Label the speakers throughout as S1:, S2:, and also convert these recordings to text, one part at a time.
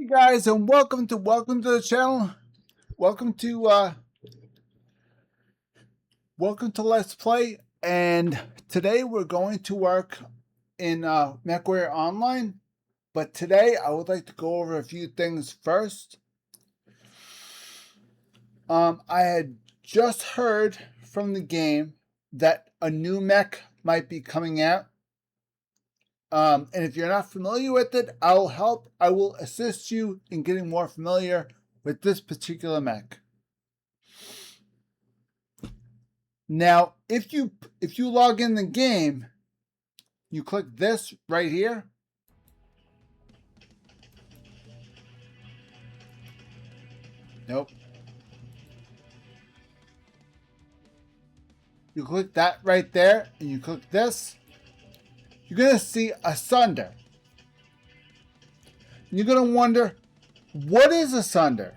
S1: Hey guys, and welcome to the channel. Welcome to uh welcome to Let's Play. And today we're going to work in MechWarrior Online. But today I would like to go over a few things first. I had just heard from the game that a new mech might be coming out. And if you're not familiar with it, I will assist you in getting more familiar with this particular mech. Now, if you log in the game, you click this right here. Nope. You click that right there, and you click this. You're going to see a sunder. You're going to wonder, what is a sunder?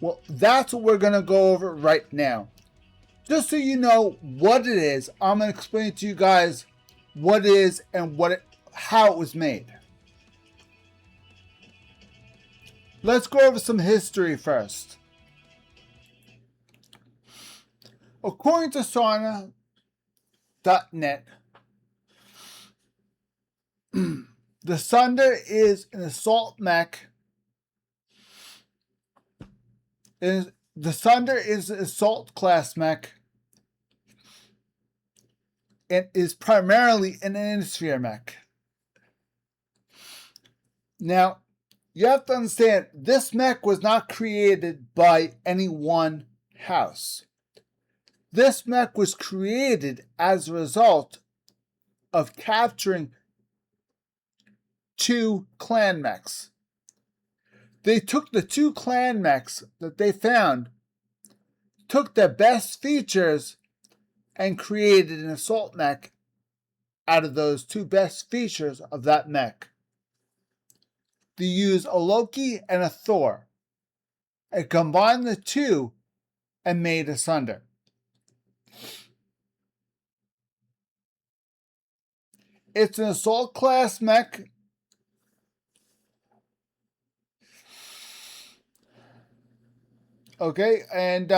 S1: Well, that's what we're going to go over right now. Just so you know what it is, I'm going to explain to you guys what it is and how it was made. Let's go over some history first. According to sauna.net, the Sunder is an assault mech. The Sunder is an assault class mech. It is primarily an Inisphere mech. Now, you have to understand, this mech was not created by any one house. This mech was created as a result of capturing two clan mechs. They took the two clan mechs that they found, took their best features, and created an assault mech out of those two best features of that mech. They used a Loki and a Thor, and combined the two and made a Sunder. It's an assault class mech. Okay, and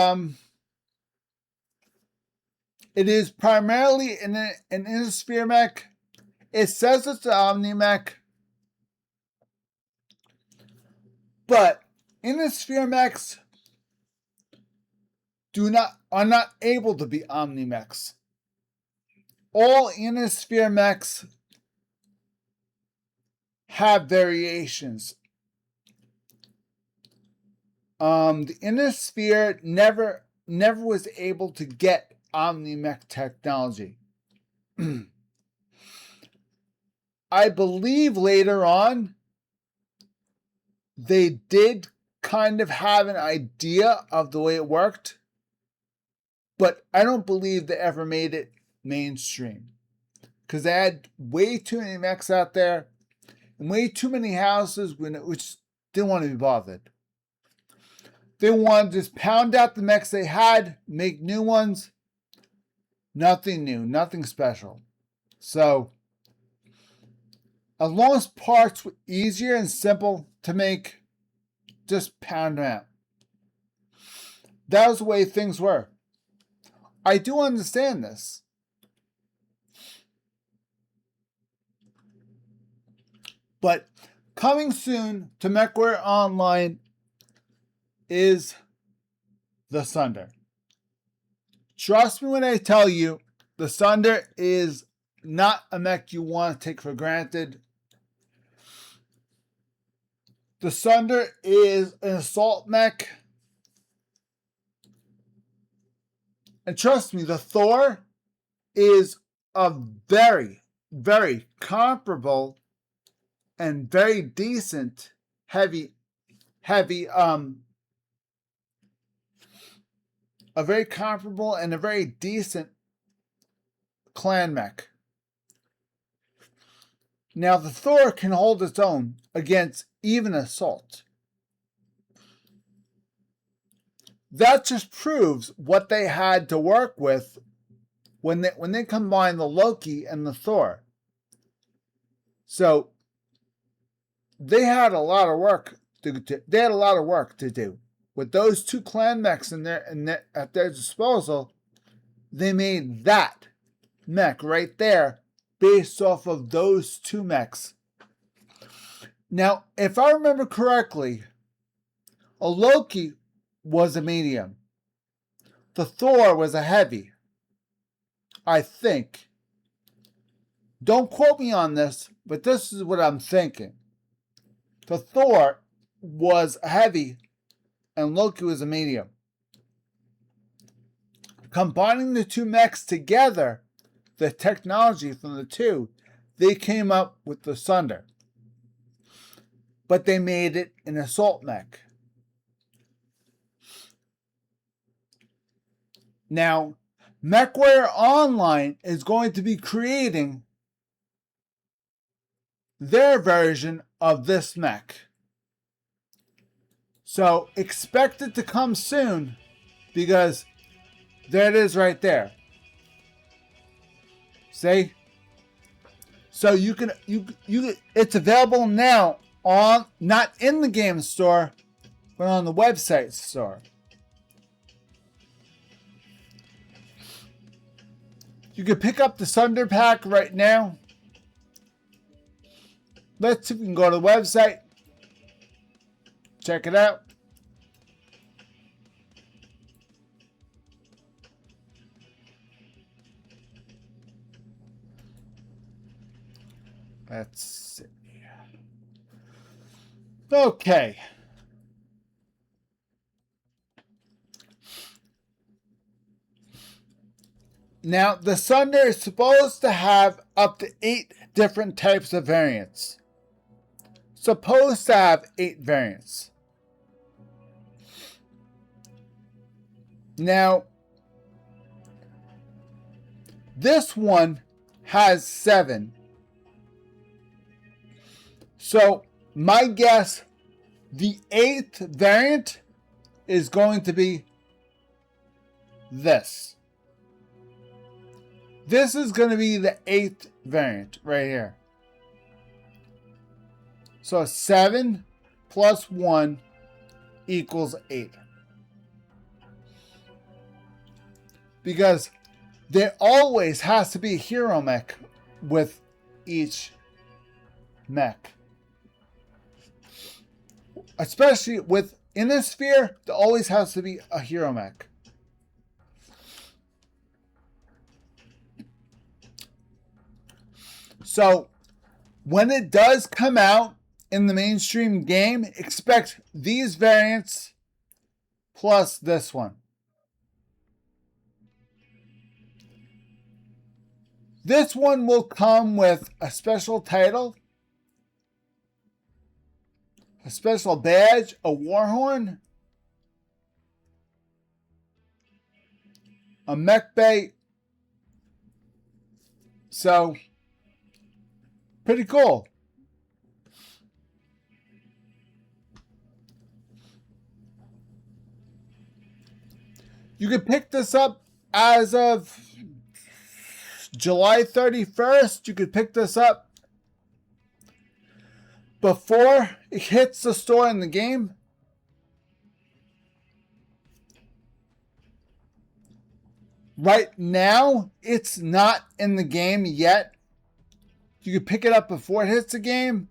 S1: it is primarily an Inisphere mech. It says it's an Omni mech, but Inisphere mechs are not able to be Omni mechs. All Inisphere mechs have variations. The Inisphere never was able to get Omni mech technology. I believe later on they did kind of have an idea of the way it worked, but I don't believe they ever made it mainstream because they had way too many mechs out there and way too many houses which didn't want to be bothered. They wanted to just pound out the mechs they had, make new ones. Nothing new, nothing special. So, as long as parts were easier and simple to make, just pound them out. That was the way things were. I do understand this. But coming soon to MechWarrior Online is the Sunder. Trust me when I tell you, the Sunder is not a mech you want to take for granted. The Sunder is an assault mech. And trust me, the Thor is a very, very comparable and very decent a very comparable and a very decent clan mech. Now, the Thor can hold its own against even assault. That just proves what they had to work with when they combined the Loki and the Thor. So they had a lot of work they had a lot of work to do. With those two clan mechs at their disposal, they made that mech right there based off of those two mechs. Now, if I remember correctly, a Loki was a medium. The Thor was a heavy, I think. Don't quote me on this, but this is what I'm thinking. The Thor was a heavy and Loki was a medium. Combining the two mechs together, the technology from the two, they came up with the Sunder. But they made it an assault mech. Now, MechWarrior Online is going to be creating their version of this mech. So expect it to come soon, because there it is right there. See? So it's available now on, not in the game store, but on the website store. You can pick up the Sunder pack right now. Let's see if we can go to the website. Check it out. Let's see. Okay. Now, the Sunder is supposed to have up to 8 different types of variants. Supposed to have 8 variants. Now, this one has 7. So, my guess, the 8th variant is going to be this. This is going to be the 8th variant right here. So 7 plus 1 equals 8. Because there always has to be a hero mech with each mech. Especially with Innisphere, there always has to be a hero mech. So, when it does come out in the mainstream game, expect these variants plus this one. This one will come with a special title, a special badge, a war horn, a mech bay. So, pretty cool. You can pick this up as of July 31st. You could pick this up before it hits the store in the game. Right now, it's not in the game yet. You can pick it up before it hits the game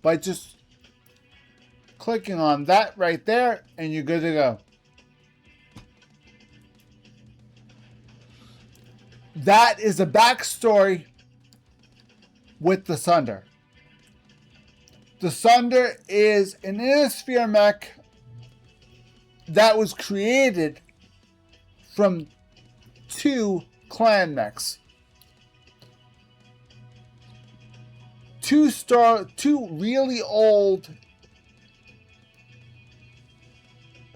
S1: by just clicking on that right there, and you're good to go. That is the backstory with the Sunder. The Sunder is an Innisphere mech that was created from 2 clan mechs. Two really old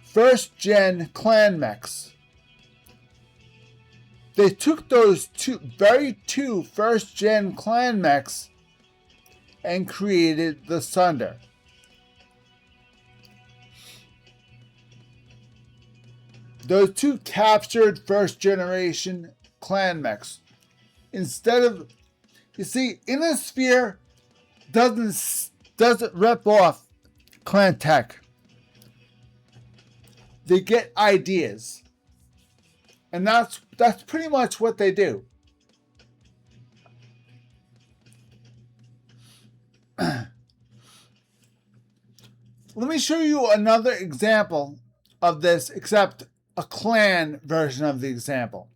S1: first gen clan mechs. They took those two first gen clan mechs and created the Sunder. Those 2 captured first generation clan mechs. Instead of, you see, Innisphere doesn't doesn't rip off Clan Tech. They get ideas. And that's pretty much what they do. Let me show you another example of this, except a clan version of the example.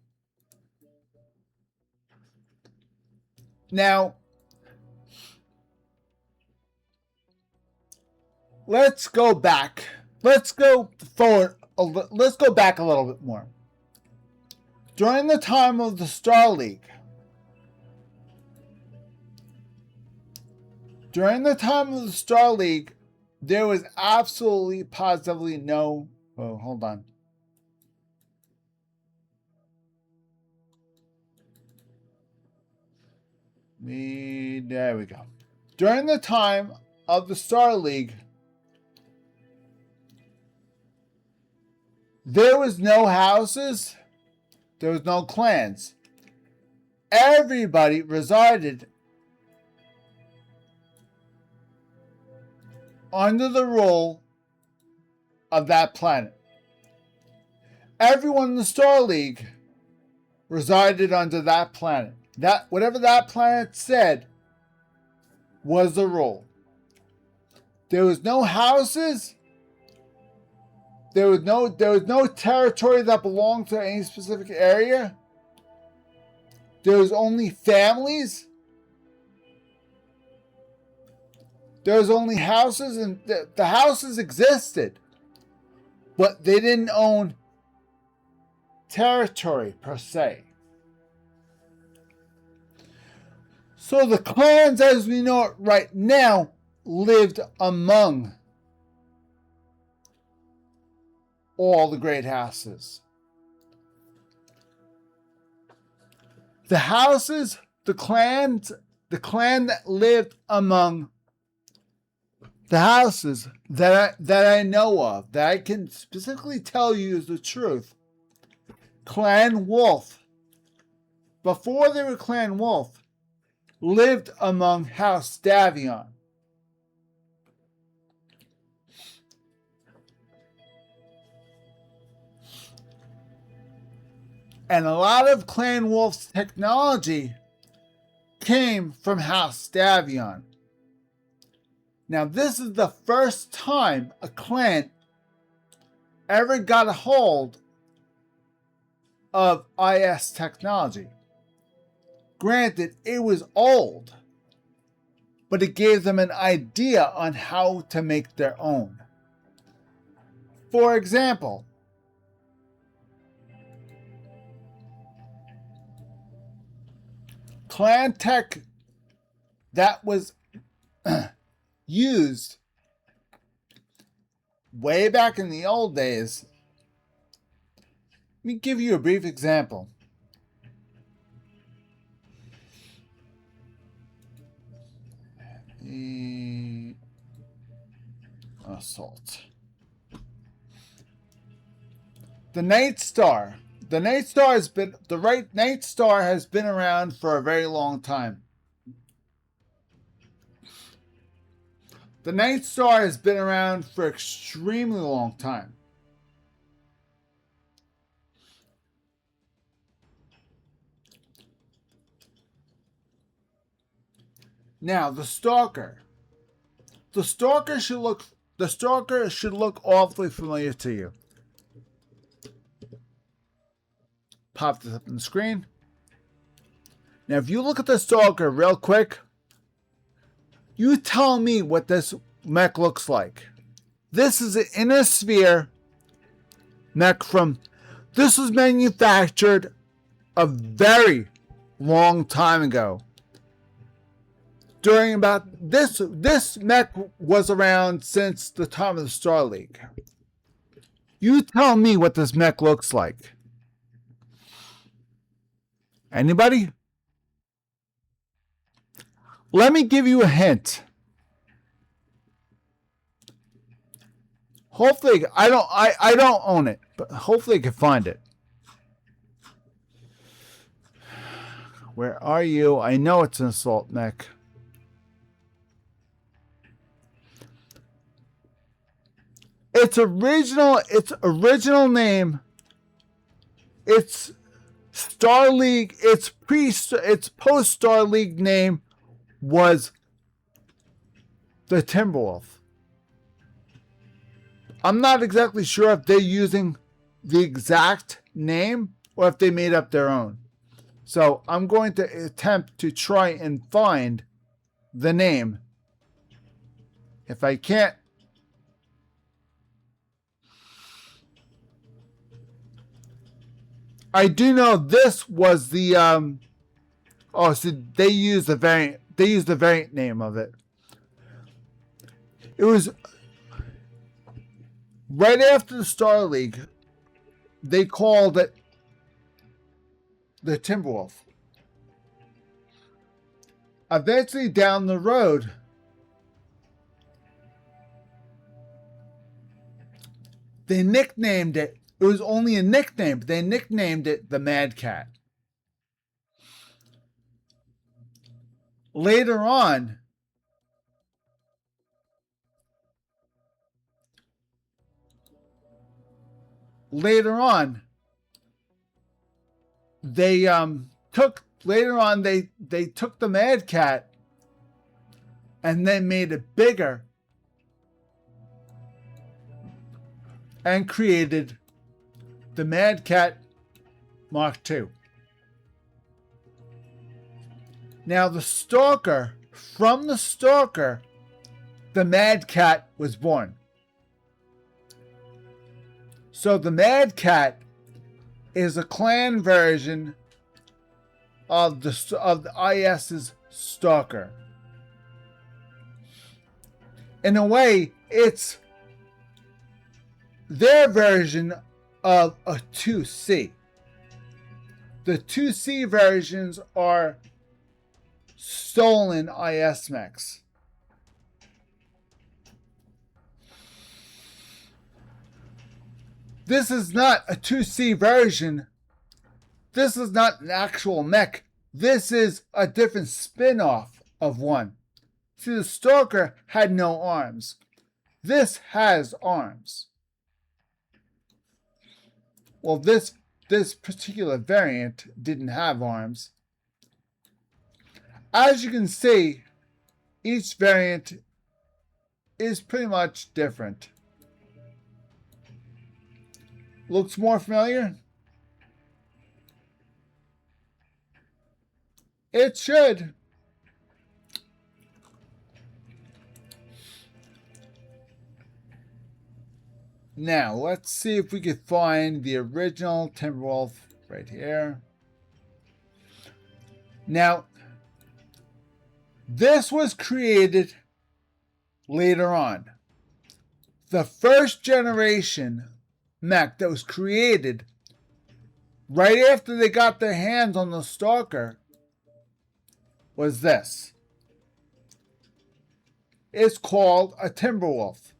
S1: Now, let's go back. Let's go forward. Let's go back a little bit more. During the time of the Star League, there was absolutely, positively no... Oh, hold on. There we go. During the time of the Star League, there was no houses, there was no clans. Everybody resided under the rule of that planet. Everyone in the Star League resided under that planet. That whatever that planet said was the rule. There was no houses. There was no territory that belonged to any specific area. There was only families. There was only houses, and the houses existed, but they didn't own territory per se. So the clans as we know it right now lived among all the great houses. The houses, the clan that lived among the houses that I know of, that I can specifically tell you is the truth. Clan Wolf, before they were Clan Wolf, lived among House Davion. And a lot of Clan Wolf's technology came from House Davion. Now, this is the first time a clan ever got a hold of IS technology. Granted, it was old, but it gave them an idea on how to make their own. For example, clan tech that was used way back in the old days. Let me give you a brief example. Assault. The Night Star. The Night Star has been around for a very long time. The Night Star has been around for an extremely long time. Now, the Stalker. The Stalker should look awfully familiar to you. Pop this up on the screen. Now, if you look at the Stalker real quick, you tell me what this mech looks like. This is an inner sphere mech this was manufactured a very long time ago. During about this mech was around since the time of the Star League. You tell me what this mech looks like. Anybody? Let me give you a hint. Hopefully, I don't own it, but hopefully I can find it. Where are you? I know it's an assault mech. its original name, its Star League, its post Star League name was the Timberwolf. I'm not exactly sure if they're using the exact name or if they made up their own. So I'm going to attempt to try and find the name. If I can't, I do know this was the so they used the variant. They used the variant name of it. It was right after the Star League. They called it the Timberwolf. Eventually, down the road, they nicknamed it. It was only a nickname, but they nicknamed it the Mad Cat. Later on, they took the Mad Cat and then made it bigger and created the Mad Cat Mark II. Now from the Stalker, the Mad Cat was born. So the Mad Cat is a clan version of the IS's Stalker. In a way, it's their version of a 2C. The 2C versions are stolen IS mechs. This is not a 2C version. This is not an actual mech. This is a different spin-off of one. See, the Stalker had no arms. This has arms. Well, this particular variant didn't have arms. As you can see, each variant is pretty much different. Looks more familiar? It should. Now, let's see if we can find the original Timberwolf right here. Now, this was created later on. The first generation mech that was created right after they got their hands on the Stalker was this. It's called a Timberwolf.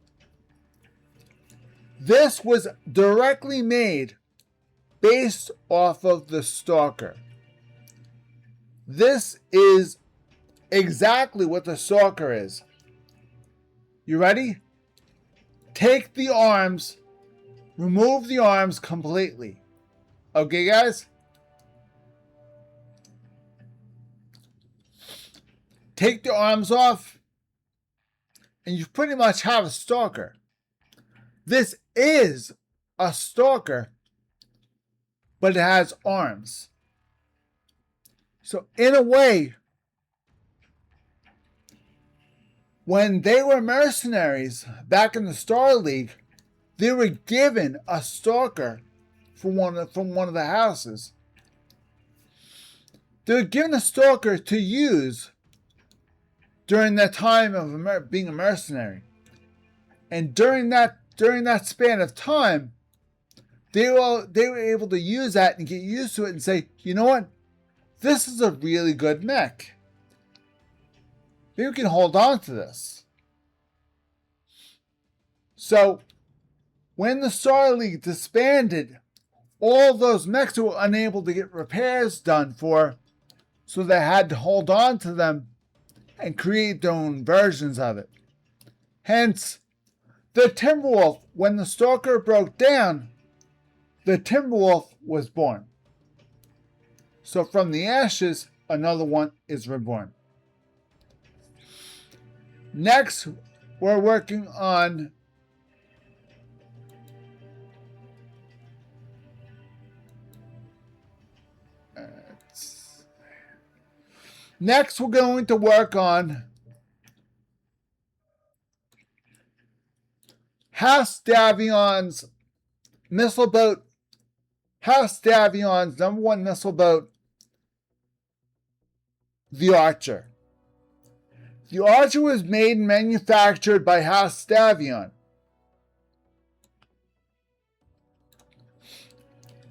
S1: This was directly made based off of the Stalker. This is exactly what the Stalker is. You ready? Take the arms, remove the arms completely. Okay, guys? Take the arms off, and you pretty much have a Stalker. This is a Stalker, but it has arms. So in a way, when they were mercenaries back in the Star League, they were given a Stalker from one of the houses. They were given a Stalker to use during that time of being a mercenary. And during that span of time, they were able to use that and get used to it and say, you know what? This is a really good mech. Maybe we can hold on to this. So, when the Star League disbanded, all those mechs were unable to get repairs done for, so they had to hold on to them and create their own versions of it. Hence, The Timberwolf, when the Stalker broke down, the Timberwolf was born. So from the ashes, another one is reborn. Next, we're working on Next, we're going to work on House Davion's missile boat. House Davion's #1 missile boat, the Archer. The Archer was made and manufactured by House Davion.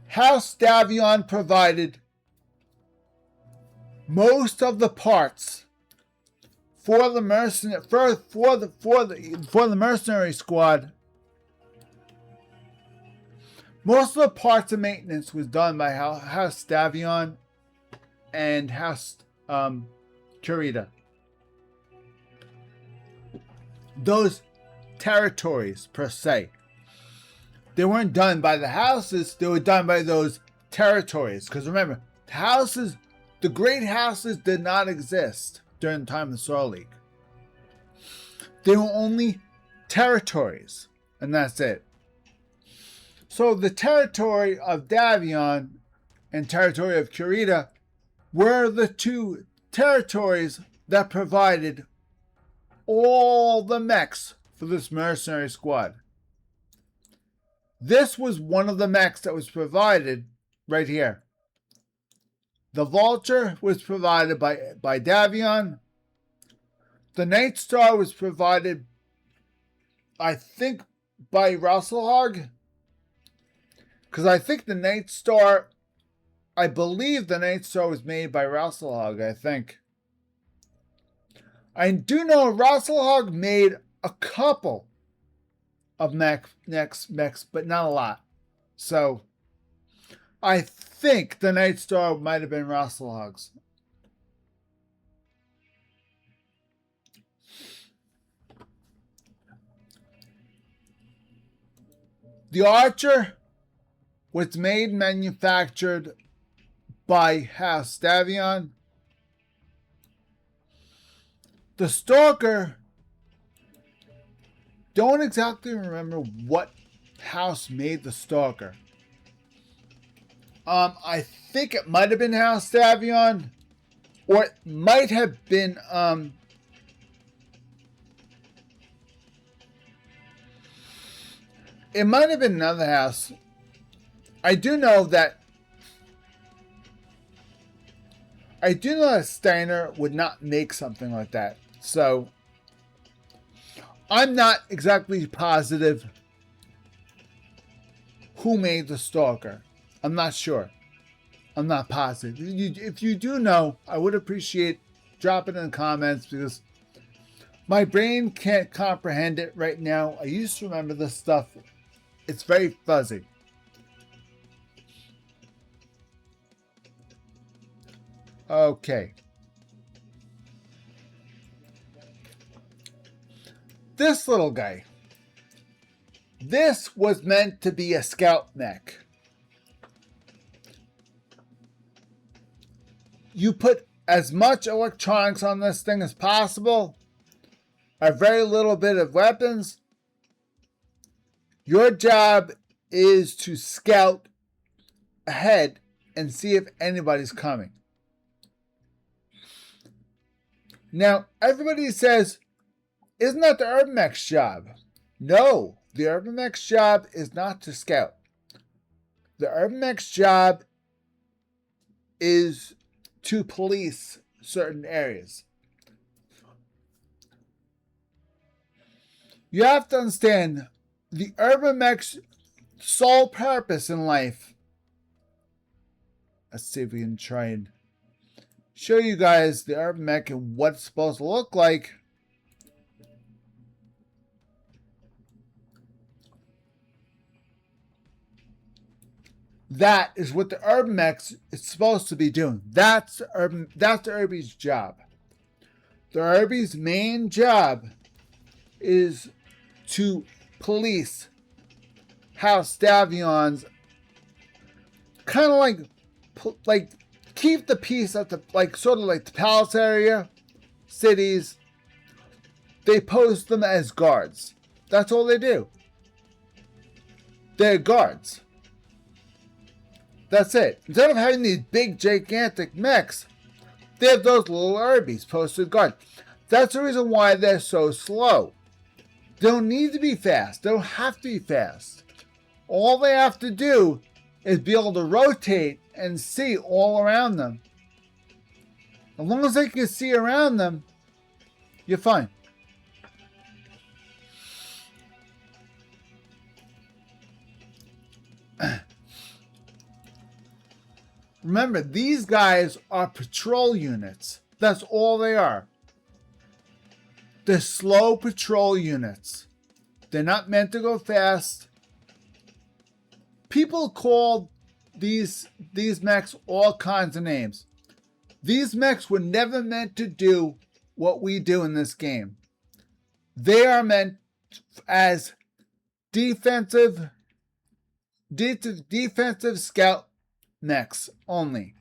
S1: House Davion provided most of the parts for the mercenary squad. Most of the parts and maintenance was done by House Davion and House Kurita. Those territories, per se. They weren't done by the houses, they were done by those territories. Because remember, the great houses did not exist during the time of the Solar League. They were only territories, and that's it. So the territory of Davion and territory of Kurita were the two territories that provided all the mechs for this mercenary squad. This was one of the mechs that was provided right here. The Vulture was provided by Davion. The Night Star was provided, I think, by Rasselhog. Because I think the Night Star, I believe the Night Star was made by Rasselhog, I think. I do know Rasselhog made a couple of mechs, but not a lot. So, I think the Night Star might have been Rasselhog's. The Archer was made and manufactured by House Davion. The Stalker, don't exactly remember what house made the Stalker. I think it might have been House Davion, or it might have been it might have been another house. I do know that Steiner would not make something like that. So I'm not exactly positive who made the Stalker. I'm not sure. I'm not positive. If you do know, I would appreciate dropping in the comments, because my brain can't comprehend it right now. I used to remember this stuff. It's very fuzzy. Okay. This little guy. This was meant to be a scout mech. You put as much electronics on this thing as possible, a very little bit of weapons. Your job is to scout ahead and see if anybody's coming. Now, everybody says, isn't that the Urban Mech's job? No, the Urban Mech's job is not to scout. The Urban Mech's job is to police certain areas. You have to understand, the Urban Mech's sole purpose in life. Let's see if we can try and show you guys the Urban Mech and what it's supposed to look like. That is what the Urban Mech is supposed to be doing. That's the Urby's job. The Urby's main job is to police, house Davions, kind of like keep the peace at the, like, sort of like the palace area, cities. They post them as guards. That's all they do. They're guards. That's it. Instead of having these big, gigantic mechs, they have those little Urbies posted guard. That's the reason why they're so slow. They don't need to be fast. They don't have to be fast. All they have to do is be able to rotate and see all around them. As long as they can see around them, you're fine. Remember, these guys are patrol units. That's all they are. They're slow patrol units. They're not meant to go fast. People call these mechs all kinds of names. These mechs were never meant to do what we do in this game. They are meant as defensive scout mechs only.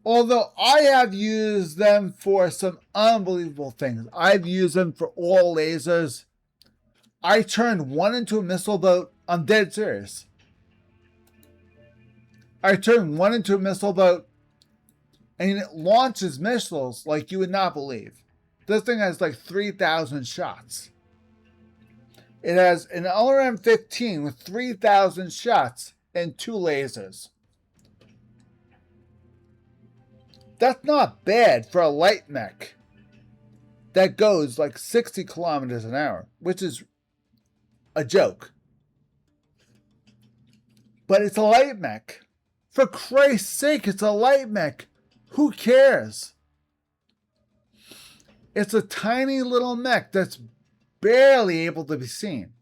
S1: Although I have used them for some unbelievable things. I've used them for all lasers. I turned one into a missile boat. I'm dead serious. I turned one into a missile boat, and it launches missiles like you would not believe. This thing has like 3,000 shots. It has an LRM-15 with 3,000 shots and 2 lasers. That's not bad for a light mech that goes like 60 kilometers an hour, which is a joke. But it's a light mech. For Christ's sake, it's a light mech. Who cares? It's a tiny little mech that's barely able to be seen.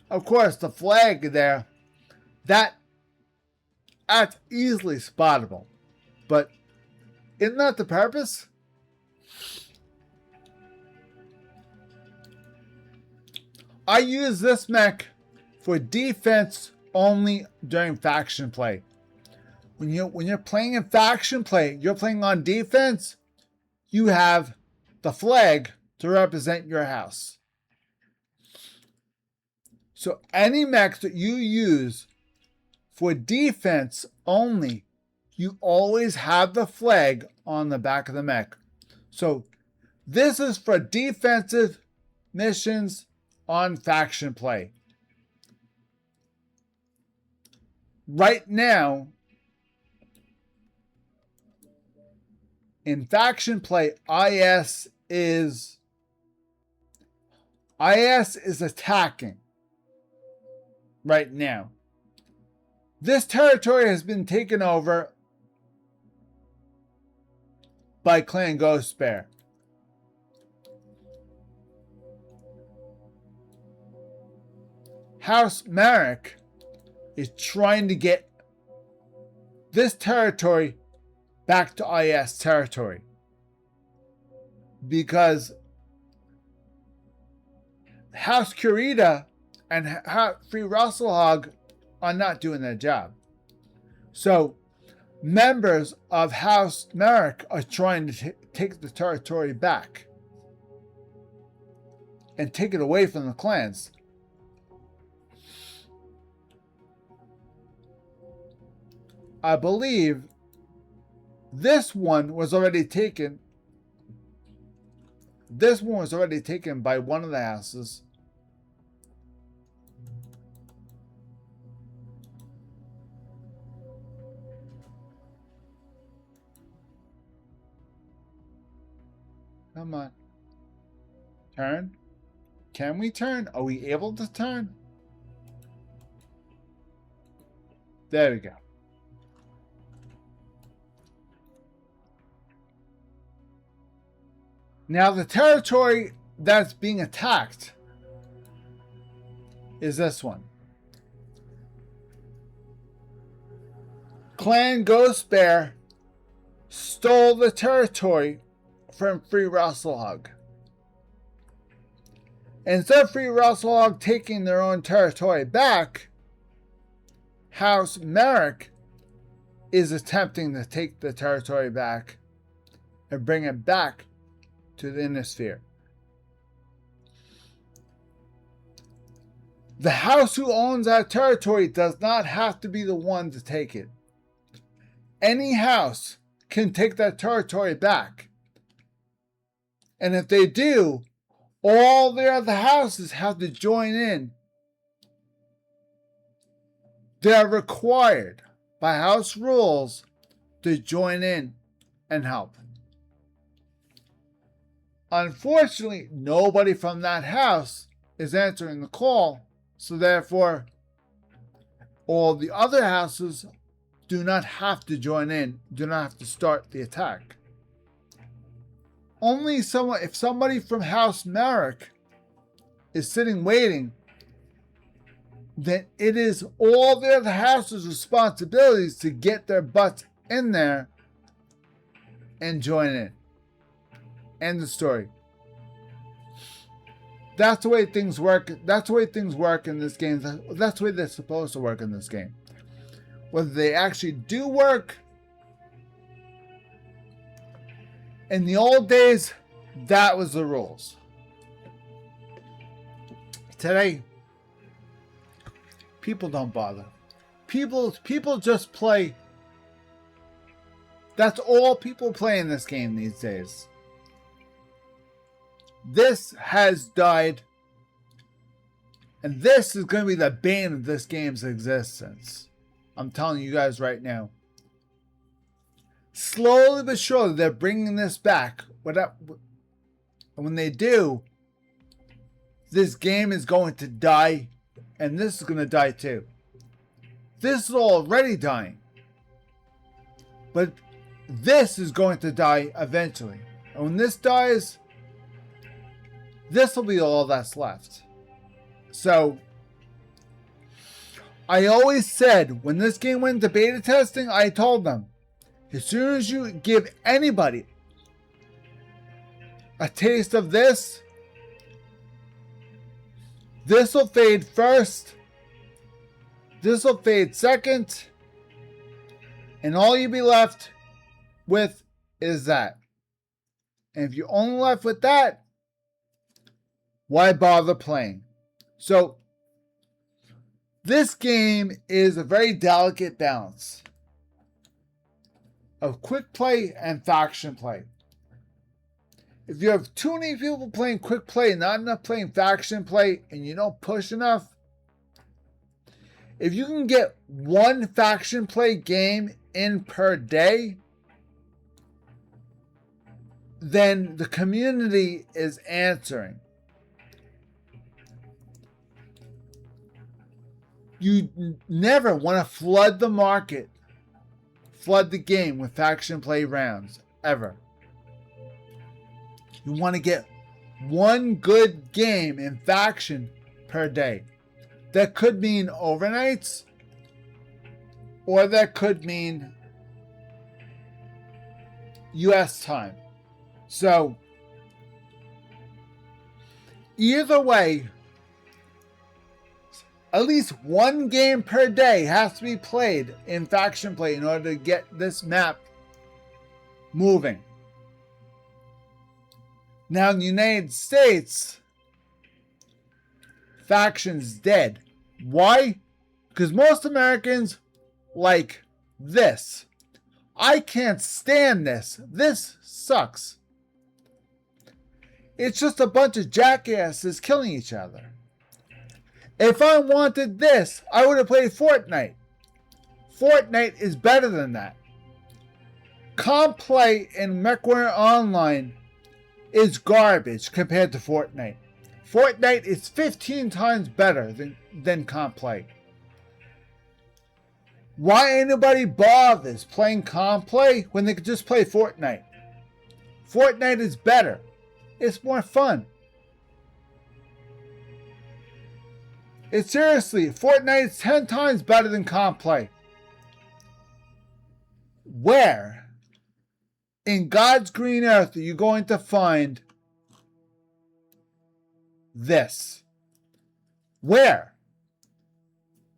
S1: Of course, the flag there, that's easily spottable. But isn't that the purpose? I use this mech for defense only during faction play. When you're playing in faction play, you're playing on defense, you have the flag to represent your house. So any mechs that you use for defense only, you always have the flag on the back of the mech. So this is for defensive missions on faction play. Right now, in faction play, IS is attacking right now. This territory has been taken over by Clan Ghost Bear. House Marek is trying to get this territory back to IS territory because House Kurita and Free Russelhog are not doing their job. So members of House Marek are trying to take the territory back and take it away from the clans. I believe this one was already taken. This one was already taken by one of the houses. Come on. Turn. Can we turn? Are we able to turn? There we go. Now the territory that's being attacked is this one. Clan Ghost Bear stole the territory from Free Russelhug. Instead of Free Russell Hog taking their own territory back, House Merrick is attempting to take the territory back and bring it back to the inner sphere. The house who owns that territory does not have to be the one to take it. Any house can take that territory back. And if they do, all the other houses have to join in. They are required by house rules to join in and help. Unfortunately, nobody from that house is answering the call, so therefore, all the other houses do not have to join in, do not have to start the attack. Only if somebody from House Merrick is sitting waiting, then it is all the other houses' responsibilities to get their butts in there and join in. End the story. That's the way things work. That's the way things work in this game. That's the way they're supposed to work in this game. Whether they actually do work, in the old days, that was the rules. Today, people don't bother. People just play. That's all people play in this game these days. This has died. And this is going to be the bane of this game's existence. I'm telling you guys right now. Slowly but surely, they're bringing this back. When they do, this game is going to die. And this is going to die too. This is already dying. But this is going to die eventually. And when this dies, this will be all that's left. So, I always said, when this game went into beta testing, I told them, as soon as you give anybody a taste of this, this will fade first, this will fade second, and all you'll be left with is that. And if you're only left with that, why bother playing? So, this game is a very delicate balance of quick play and faction play. If you have too many people playing quick play and not enough playing faction play, and you don't push enough, if you can get one faction play game in per day, then the community is answering. You never want to flood the market, flood the game with faction play rounds, ever. You want to get one good game in faction per day. That could mean overnights, or that could mean US time. So, either way, at least one game per day has to be played in faction play in order to get this map moving. Now in the United States, faction's dead. Why? Because most Americans like this. I can't stand this. This sucks. It's just a bunch of jackasses killing each other. If I wanted this, I would have played Fortnite. Fortnite is better than that. Comp play in MechWarrior Online is garbage compared to Fortnite. Fortnite is 15 times better than comp play. Why anybody bothers playing comp play when they could just play Fortnite? Fortnite is better. It's more fun. It's seriously, Fortnite is 10 times better than comp play. Where in God's green earth are you going to find this. Where?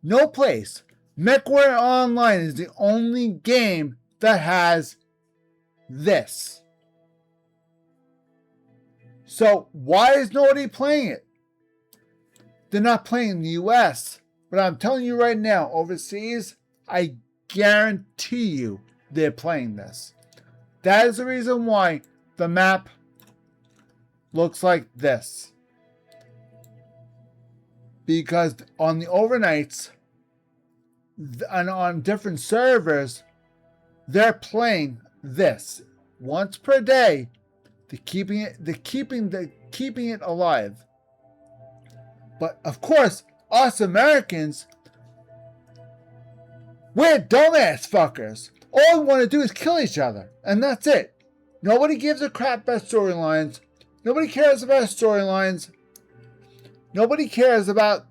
S1: No place. MechWarrior Online is the only game that has this. So why is nobody playing it? They're not playing in the US. But I'm telling you right now, overseas, I guarantee you they're playing this. That is the reason why the map looks like this. Because on the overnights and on different servers, they're playing this once per day. They're keeping it alive. But of course, us Americans, we're dumbass fuckers. All we want to do is kill each other, and that's it. Nobody gives a crap about storylines. Nobody cares about storylines. Nobody cares about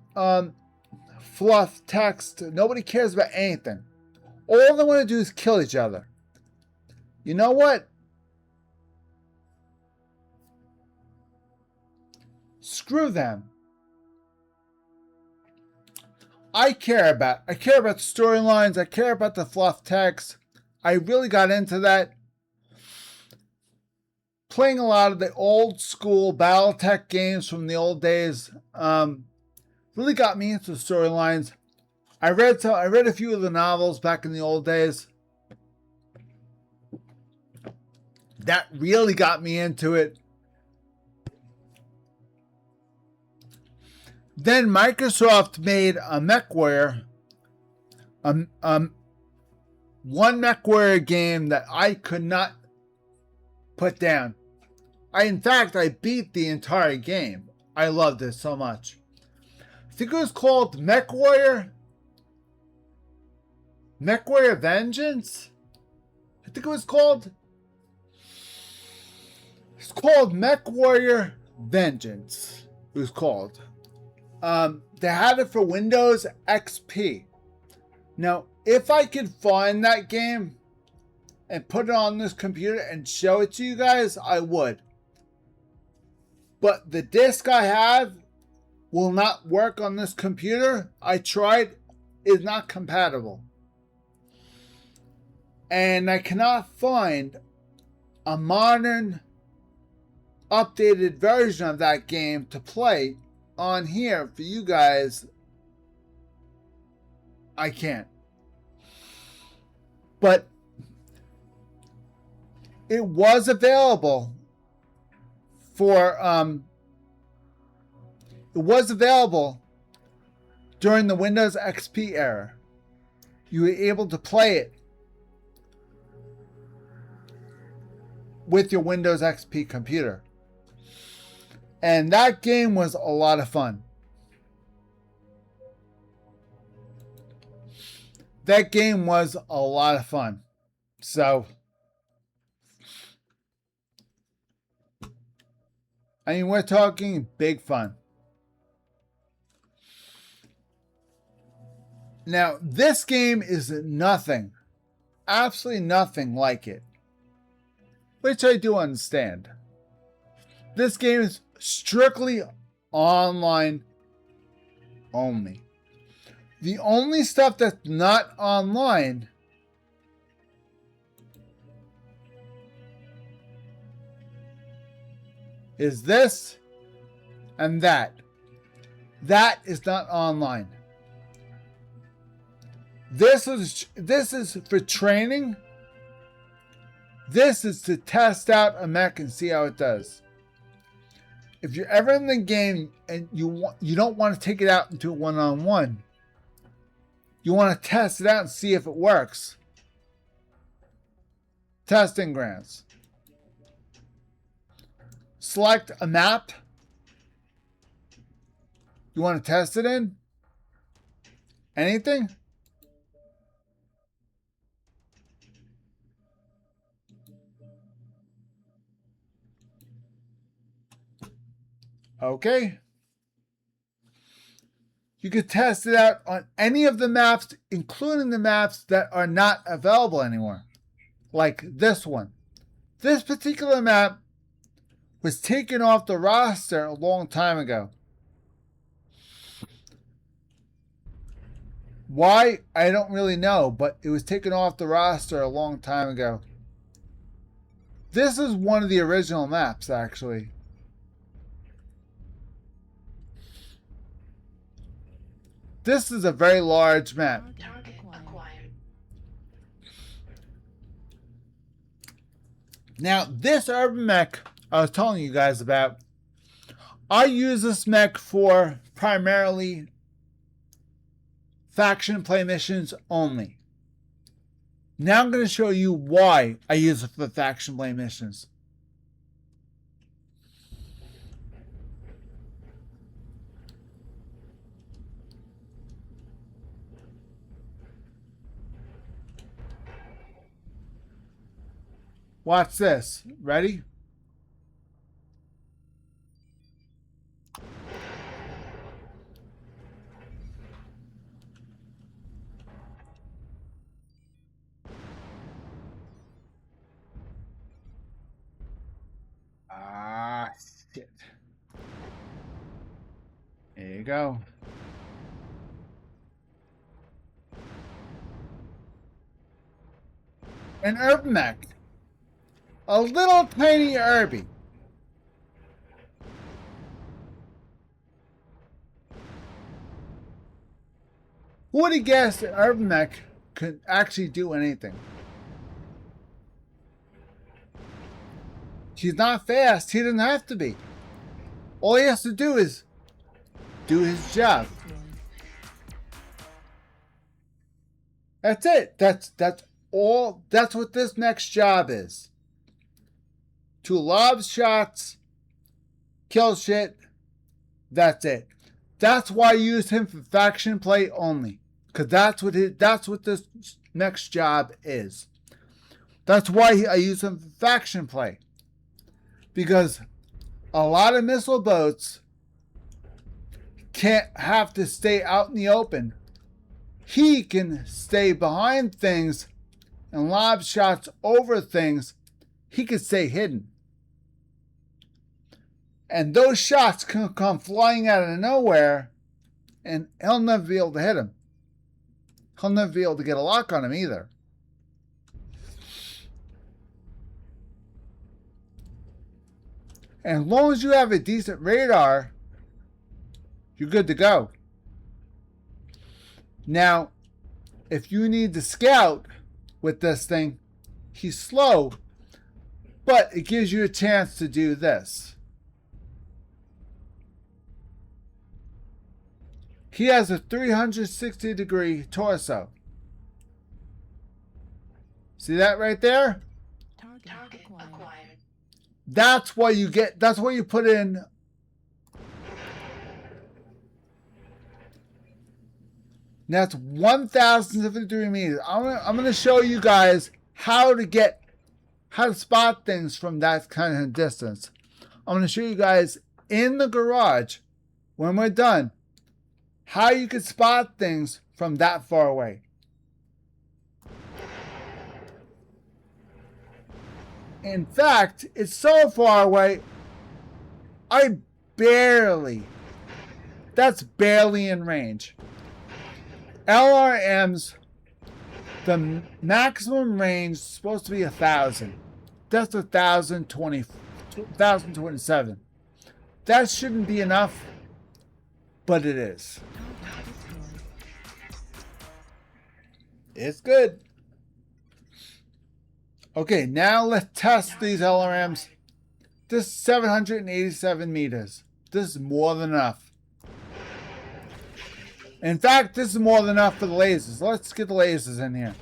S1: fluff text. Nobody cares about anything. All they want to do is kill each other. You know what? Screw them. I care about the storylines. I care about the fluff text. I really got into that. Playing a lot of the old school Battletech games from the old days really got me into the storylines. I read a few of the novels back in the old days. That really got me into it. Then Microsoft made a MechWarrior, one MechWarrior game that I could not put down. I beat the entire game. I loved it so much. I think it was called MechWarrior Vengeance. I think it was called. It's called MechWarrior Vengeance. It was called. They had it for Windows XP. Now, if I could find that game and put it on this computer and show it to you guys, I would. But the disc I have will not work on this computer. I tried, is not compatible. And I cannot find a modern, updated version of that game to play on here for you guys. I can't. But it was available for during the Windows XP era. You were able to play it with your Windows XP computer. And that game was a lot of fun. That game was a lot of fun. So, I mean, we're talking big fun. Now, this game is nothing, absolutely nothing like it, which I do understand. This game is strictly online only. The only stuff that's not online is this and that. That is not online. This is for training. This is to test out a mech and see how it does. If you're ever in the game and you don't want to take it out into one-on-one, you want to test it out and see if it works. Testing grounds. Select a map you want to test it in. Anything? Okay. You could test it out on any of the maps, including the maps that are not available anymore. Like this one. This particular map was taken off the roster a long time ago. Why? I don't really know, but it was taken off the roster a long time ago. This is one of the original maps, actually. This is a very large map.
S2: Target acquired.
S1: Now, this urban mech I was telling you guys about, I use this mech for primarily faction play missions only. Now I'm going to show you why I use it for faction play missions. Watch this. Ready? Ah, shit. There you go. An urban mech. A little tiny Irby. Who would have guessed an urban mech could actually do anything? He's not fast. He doesn't have to be. All he has to do is do his job. That's it. That's all. That's what this mech's job is. To lob shots, kill shit. That's it. That's why I use him for faction play only. Because that's what this mech's job is. That's why I use him for faction play. Because a lot of missile boats can't have to stay out in the open. He can stay behind things and lob shots over things. He can stay hidden. And those shots can come flying out of nowhere, and he'll never be able to hit him. He'll never be able to get a lock on him either. And as long as you have a decent radar, you're good to go. Now, if you need to scout with this thing, he's slow, but it gives you a chance to do this. He has a 360-degree torso. See that right there?
S2: Target acquired.
S1: That's why you get. That's why you put in. That's 1,053 meters. I'm gonna show you guys how to spot things from that kind of distance. I'm gonna show you guys in the garage when we're done how you can spot things from that far away. In fact, it's so far away, that's barely in range. LRMs, the maximum range is supposed to be 1,000. That's 1,027. That shouldn't be enough, but it is. It's good. Okay, now let's test these LRMs. This is 787 meters. This is more than enough. In fact, this is more than enough for the lasers. Let's get the lasers in here.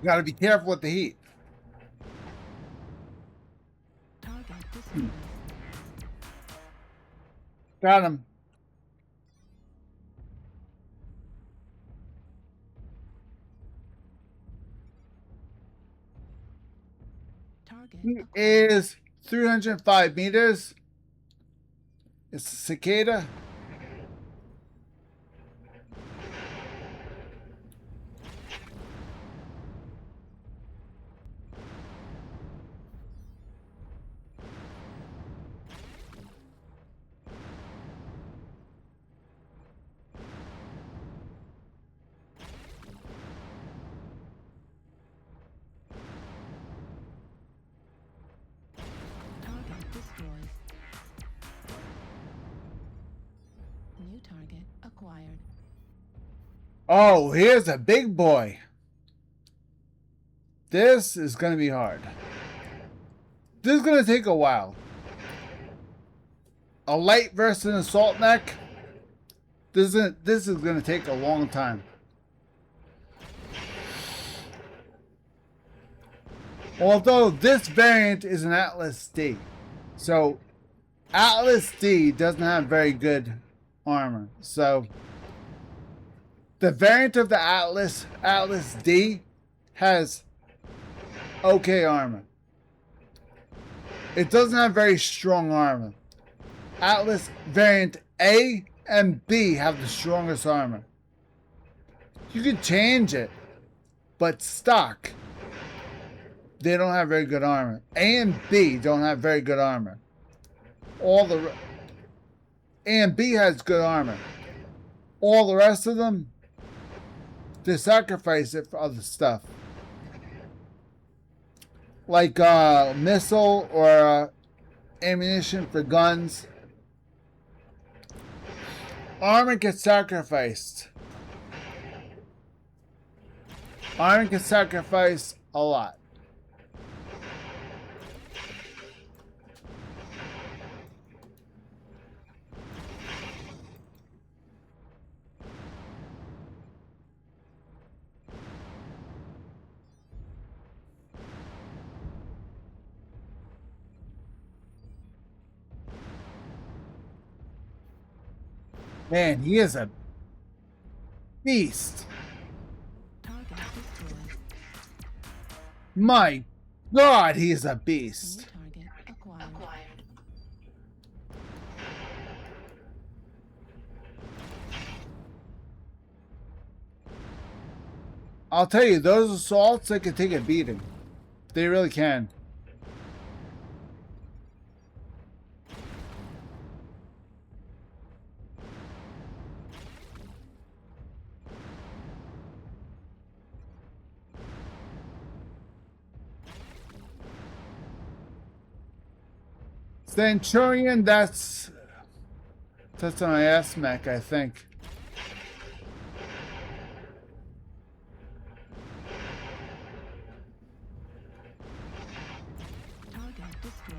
S1: You gotta be careful with the heat.
S2: Target destroyed.
S1: Got him.
S2: Target
S1: He
S2: acquired.
S1: is 305 meters. It's a cicada.
S2: Target destroyed. New target acquired.
S1: Oh, here's a big boy. This is going to be hard. This is going to take a while. A light versus an assault mech. This is going to take a long time. Although this variant is an Atlas D. So Atlas D doesn't have very good armor. So the variant of the Atlas D has okay armor. It doesn't have very strong armor. Atlas variant A and B have the strongest armor. You can change it, but stock, they don't have very good armor. A and B don't have very good armor. A and B has good armor. All the rest of them, they sacrifice it for other stuff. Like missile or ammunition for guns. Armor gets sacrificed. Armor gets sacrificed a lot. Man, he is a beast.
S2: Target destroyed.
S1: My God, he is a
S2: New
S1: beast.
S2: target acquired.
S1: I'll tell you, those assaults, they can take a beating. They really can. Centurion, that's an IS mech, I think.
S2: Target destroyed.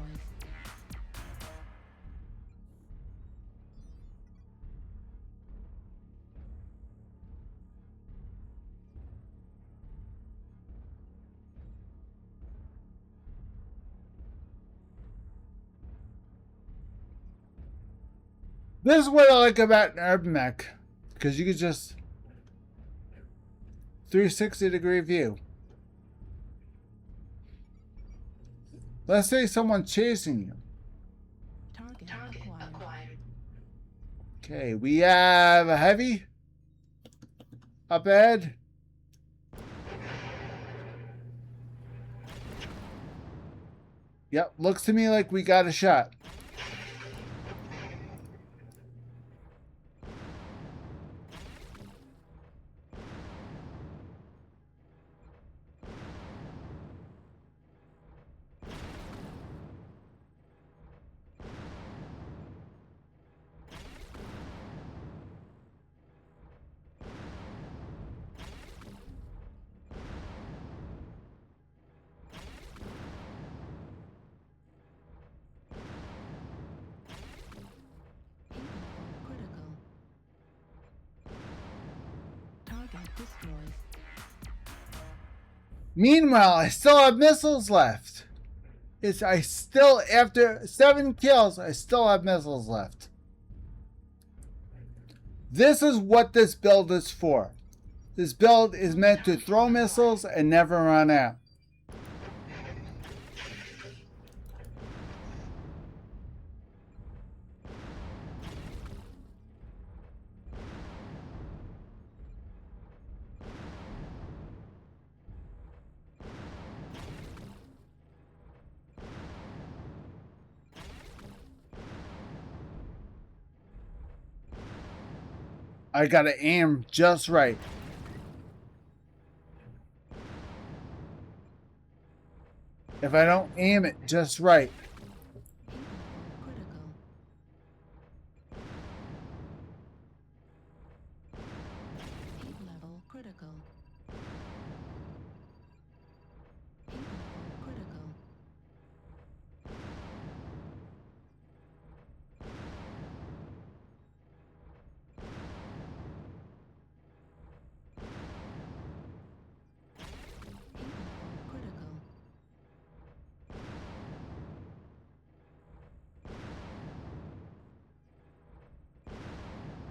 S1: This is what I like about an urban mech, because you could just 360-degree view. Let's say someone's chasing you.
S2: Target acquired.
S1: Okay, we have a heavy up ahead. Yep, looks to me like we got a shot.
S2: Critical. Target destroyed.
S1: Meanwhile, I still have missiles left. is I still, after 7 kills, I still have missiles left. This is what this build is for. This build is meant to throw missiles and never run out. I gotta aim just right. If I don't aim it just right,
S2: Heat level critical. Heat level critical. Heat level critical.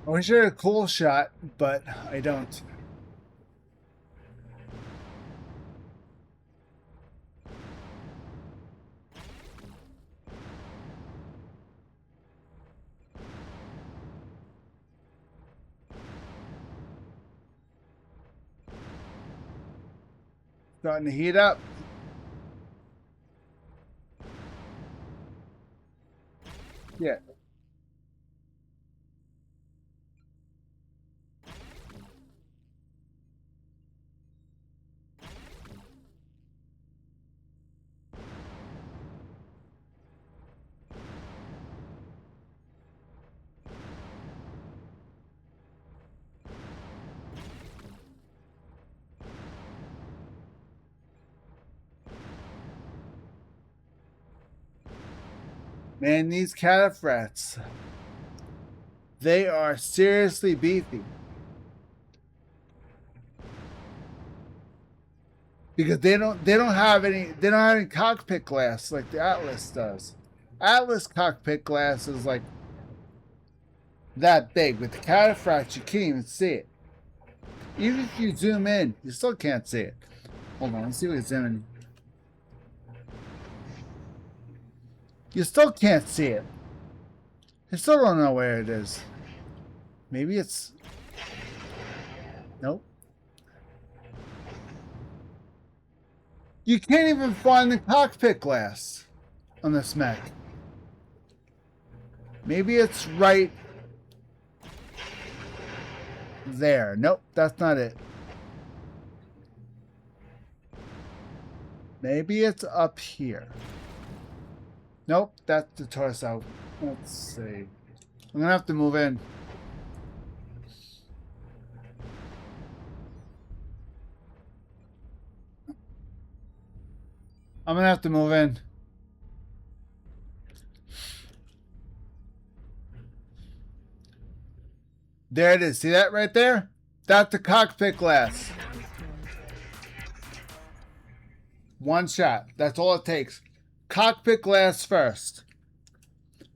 S1: I wish I had a cool shot, but I don't. Starting to heat up. Yeah. Man, these cataphracts, they are seriously beefy. Because they don't have any cockpit glass like the Atlas does. Atlas cockpit glass is like that big. With the cataphracts, you can't even see it. Even if you zoom in, you still can't see it. Hold on, let's see if we can zoom in. You still can't see it. I still don't know where it is. Maybe it's... Nope. You can't even find the cockpit glass on this mech. Maybe it's right there. Nope, that's not it. Maybe it's up here. Nope, that's the torso. Let's see. I'm gonna have to move in. I'm gonna have to move in. There it is. See that right there? That's the cockpit glass. One shot. That's all it takes. Cockpit glass first.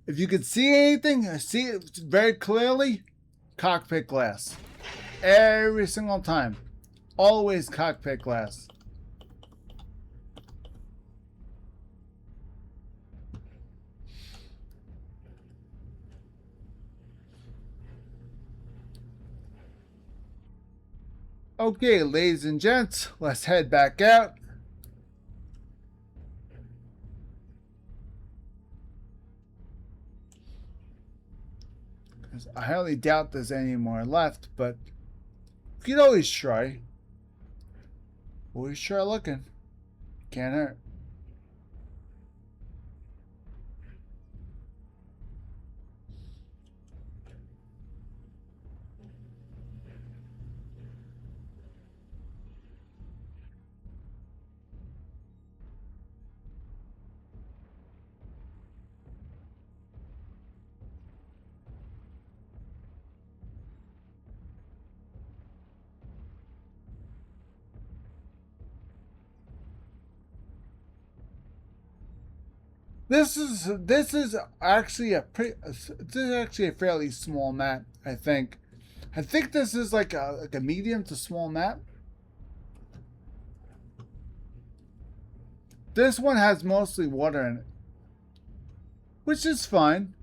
S1: If you can see anything, see it very clearly, cockpit glass. Every single time. Always cockpit glass. Okay, ladies and gents, let's head back out. I highly doubt there's any more left, but you could always try. Always try looking. Can't hurt. This is actually a fairly small map, I think. I think this is like a medium to small map. This one has mostly water in it, which is fine.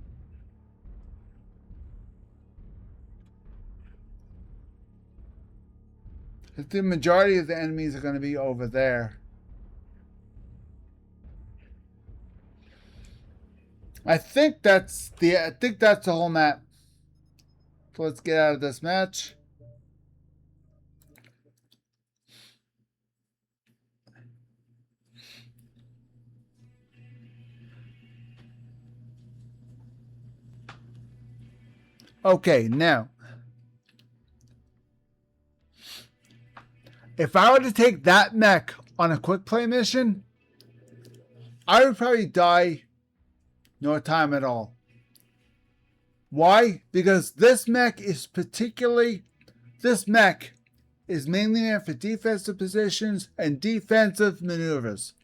S1: The majority of the enemies are going to be over there. I think that's the whole map. So let's get out of this match. Okay, now if I were to take that mech on a quick play mission, I would probably die no time at all. Why? Because this mech is mainly meant for defensive positions and defensive maneuvers,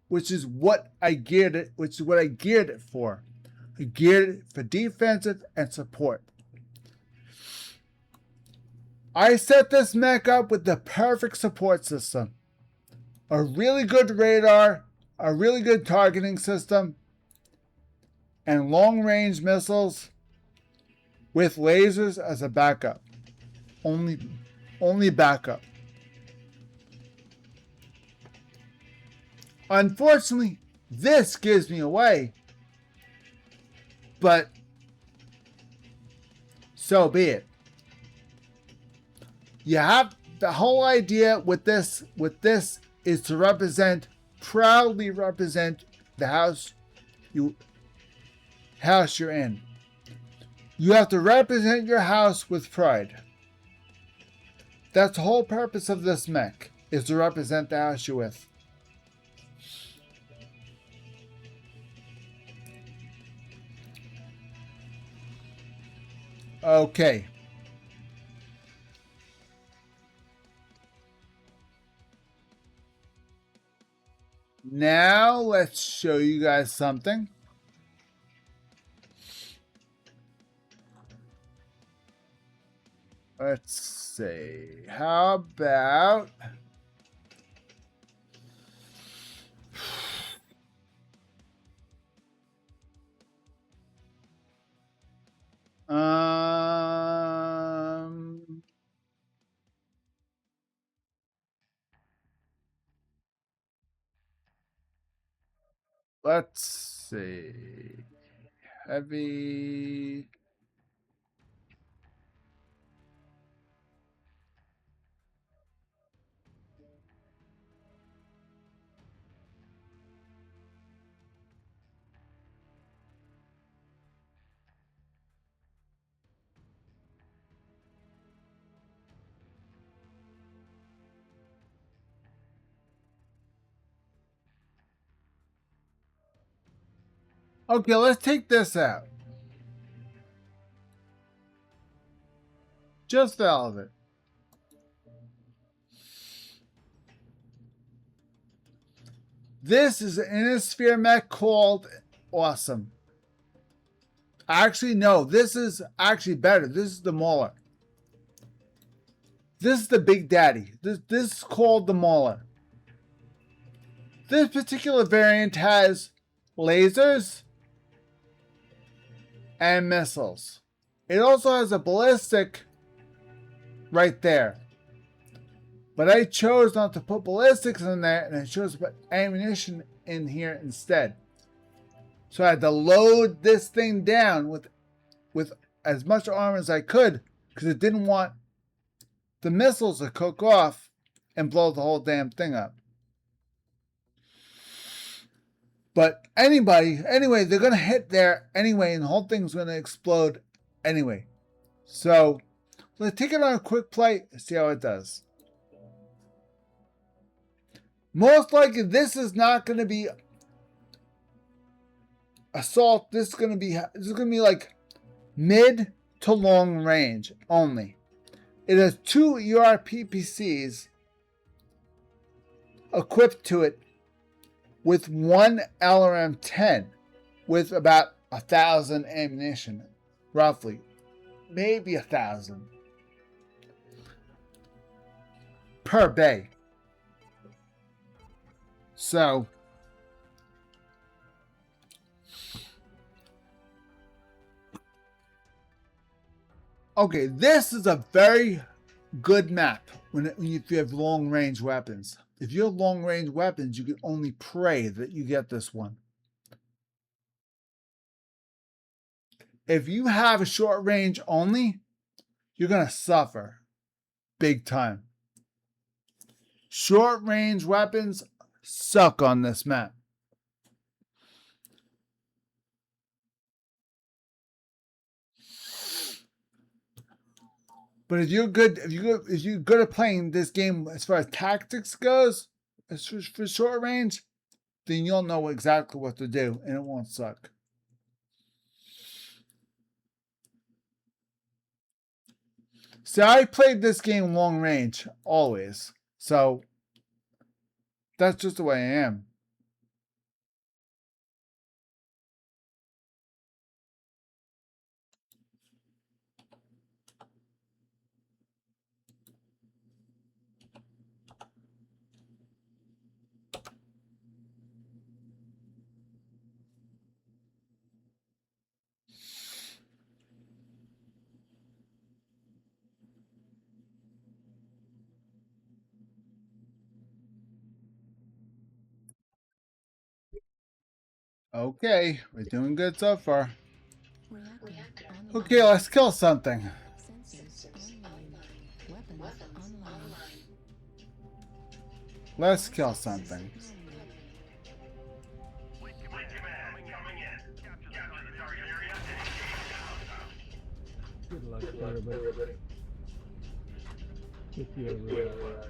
S1: which is what I geared it for. I geared it for defensive and support. I set this mech up with the perfect support system. A really good radar, a really good targeting system, and long-range missiles with lasers as a backup. Only backup. Unfortunately, this gives me away. But so be it. You have the whole idea with this is to proudly represent the house you're in. You have to represent your house with pride. That's the whole purpose of this mech, is to represent the house you're with. Okay. Now let's show you guys something. Let's see. How about let's see. Heavy. Okay, let's take this out. Just for all of it. This is an Innisphere mech called Awesome. Actually, no, this is actually better. This is the Mauler. This is the Big Daddy. This is called the Mauler. This particular variant has lasers and missiles. It also has a ballistic right there. But I chose not to put ballistics in there, and I chose to put ammunition in here instead. So I had to load this thing down with as much armor as I could, because it didn't want the missiles to cook off and blow the whole damn thing up. But anyway, they're going to hit there anyway, and the whole thing's going to explode anyway. So let's take it on a quick play and see how it does. Most likely, this is not going to be assault. This is going to be like mid to long range only. It has 2 ERPPCs equipped to it with 1 LRM-10. with about 1,000 ammunition, roughly, maybe 1,000 per bay. So, okay, this is a very good map if you have long range weapons. If you have long range weapons, you can only pray that you get this one. If you have a short range only, you're going to suffer big time. Short range weapons suck on this map. But if you're good at playing this game as far as tactics goes, as for short range, then you'll know exactly what to do and it won't suck. See, I played this game long range always, so that's just the way I am. Okay, we're doing good so far.
S2: Reactor online.
S1: Okay, let's kill something.
S2: Sensors online. Weapons online.
S1: Let's kill something.
S3: Good luck, everybody. If you ever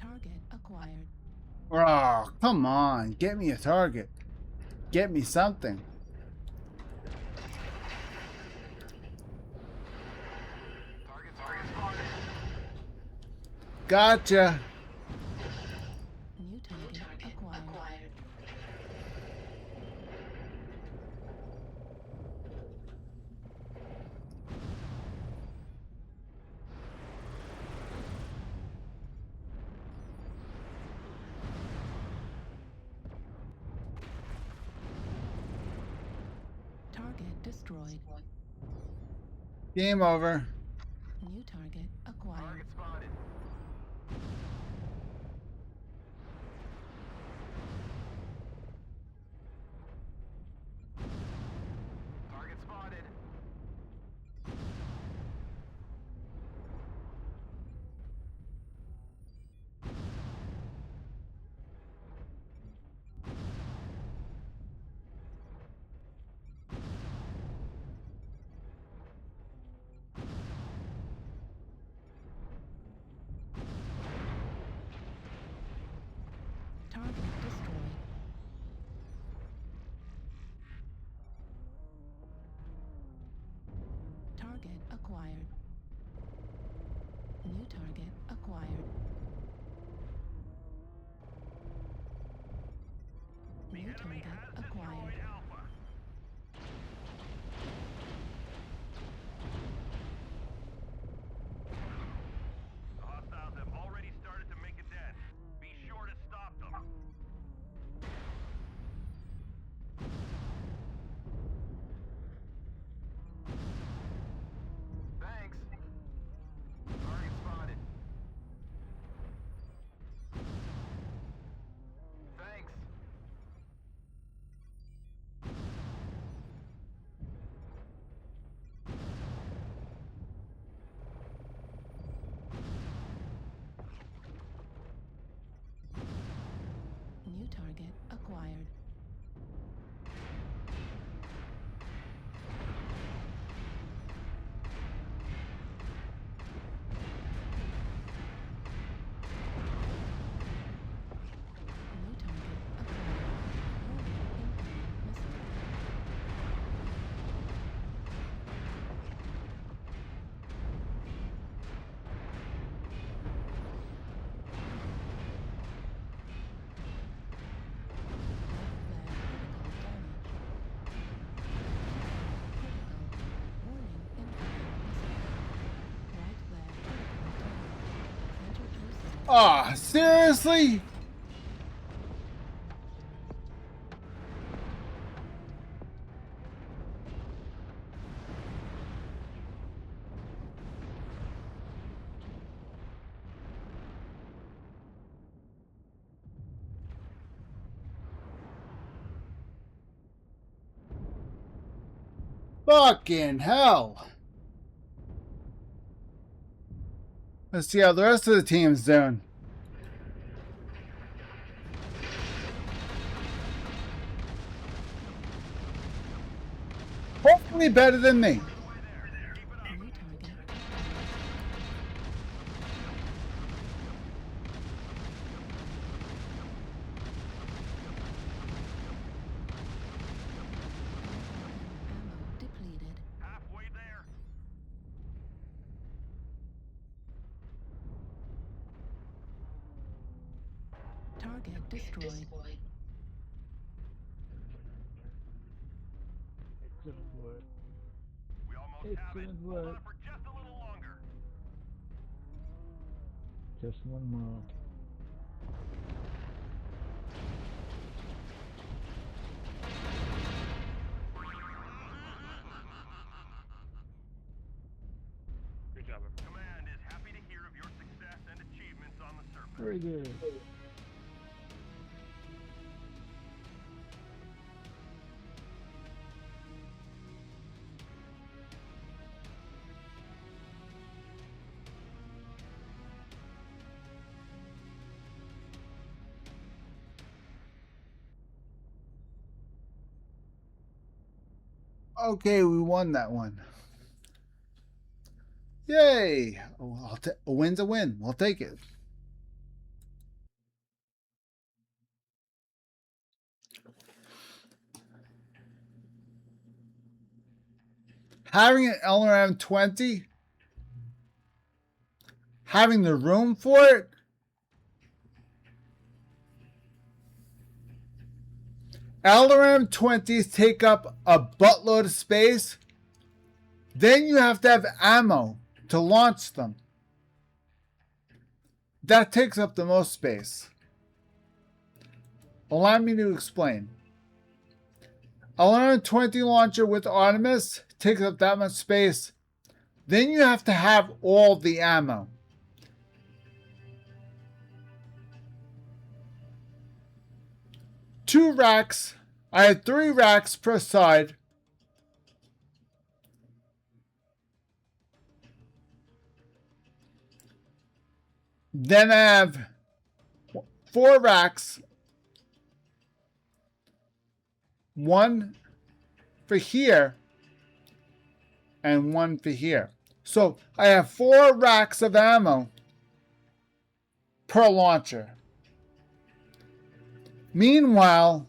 S2: Target acquired.
S1: Oh, come on. Get me a target. Get me something. Gotcha.
S2: New target acquired. Target destroyed.
S1: Game over.
S2: New target acquired. target acquired. New target acquired. Warning, incoming missile.
S1: Ah, seriously? Fucking hell. Let's see how the rest of the team's doing. Hopefully better than me.
S2: New target. Ammo depleted.
S4: Halfway there.
S2: Target destroyed.
S3: Excellent work.
S4: We almost have it.
S3: Excellent
S4: Hold
S3: work.
S4: on for just a little longer.
S3: Just one more.
S4: Good job, everyone. Command is happy to hear of your success and achievements on the surface.
S3: Very good.
S1: Okay, we won that one. Yay! Oh, a win's a win. We'll take it. Having an LRM 20, having the room for it, LRM 20s take up a buttload of space. Then you have to have ammo to launch them. That takes up the most space. Allow me to explain. LRM 20 launcher with Artemis takes up that much space. Then you have to have all the ammo. Two racks. I had 3 racks per side. Then I have 4 racks. One for here and one for here. So I have 4 racks of ammo per launcher. Meanwhile,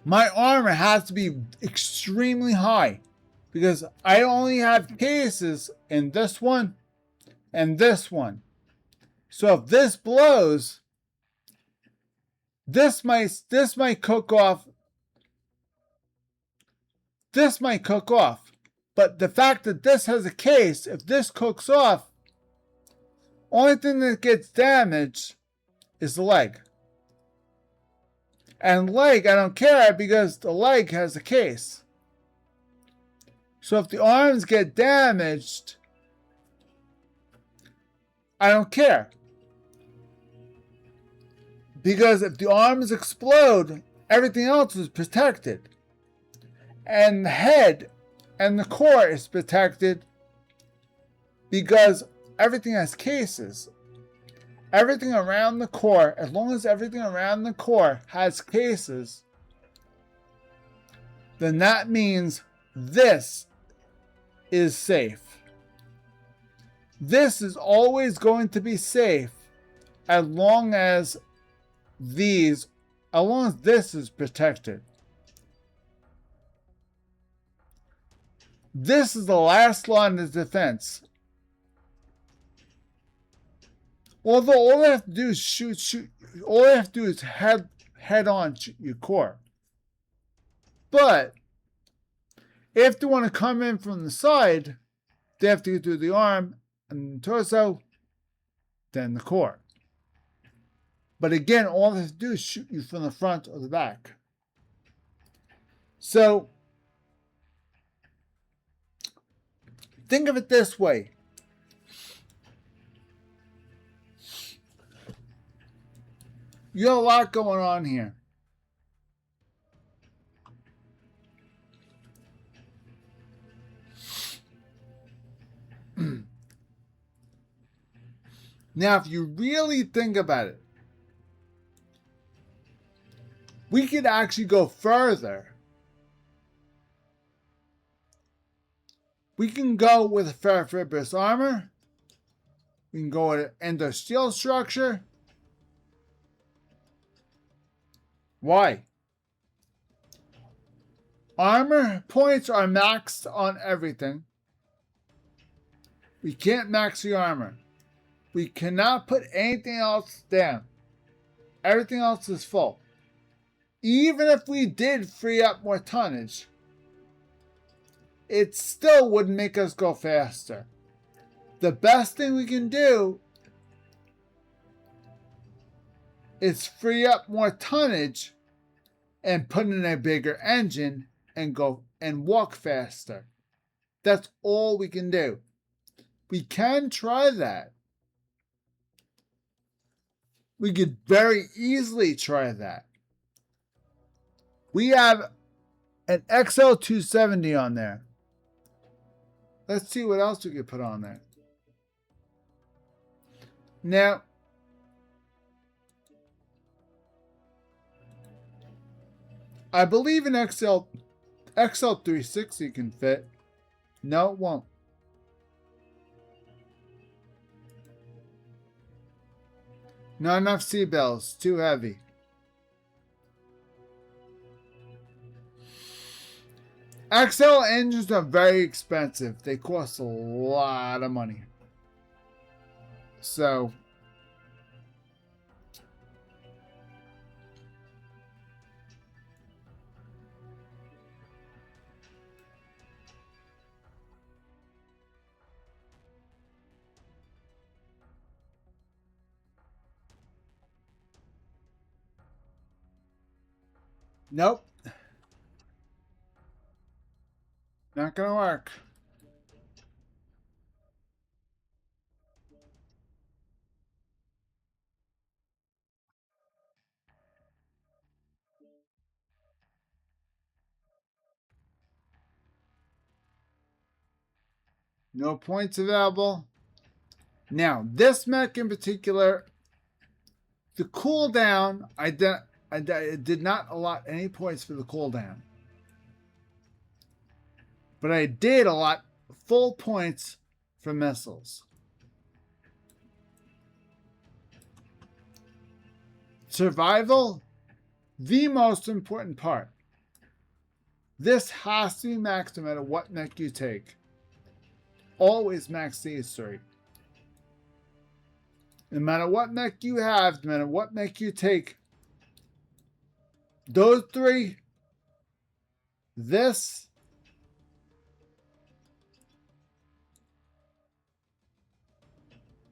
S1: my armor has to be extremely high because I only have cases in this one and this one. So if this blows, this might cook off. This might cook off. But the fact that this has a case, if this cooks off, only thing that gets damaged is the leg. And leg, I don't care because the leg has a case. So if the arms get damaged, I don't care. Because if the arms explode, everything else is protected. And the head and the core is protected because everything has cases. everything around the core, as long as everything around the core has cases, then that means this is safe. This is always going to be safe as long as this is protected. This is the last line of defense. Although all they have to do is shoot. All they have to do is head on shoot your core. But if they want to come in from the side, they have to get through the arm and the torso, then the core. But again, all they have to do is shoot you from the front or the back. So think of it this way. You have a lot going on here. Now, if you really think about it, we could actually go further. We can go with a ferrofibrous armor. We can go with an endo steel structure. Why? Armor points are maxed on everything. We can't max the armor. We cannot put anything else down. Everything else is full. Even if we did free up more tonnage, it still would make us go faster. The best thing we can do is free up more tonnage and put in a bigger engine and go and walk faster. That's all we can do. We can try that. We could very easily try that. We have an XL270 on there. Let's see what else we could put on there. Now, I believe an XL360 can fit. No, it won't. Not enough seatbelts. Too heavy. XL engines are very expensive. They cost a lot of money. So, nope. Not gonna work. No points available. Now, this mech in particular, the cooldown, I did not allot any points for the cooldown. But I did allot full points for missiles. Survival, the most important part. This has to be maxed no matter what mech you take. Always max these three. No matter what mech you have, no matter what mech you take, those three, this,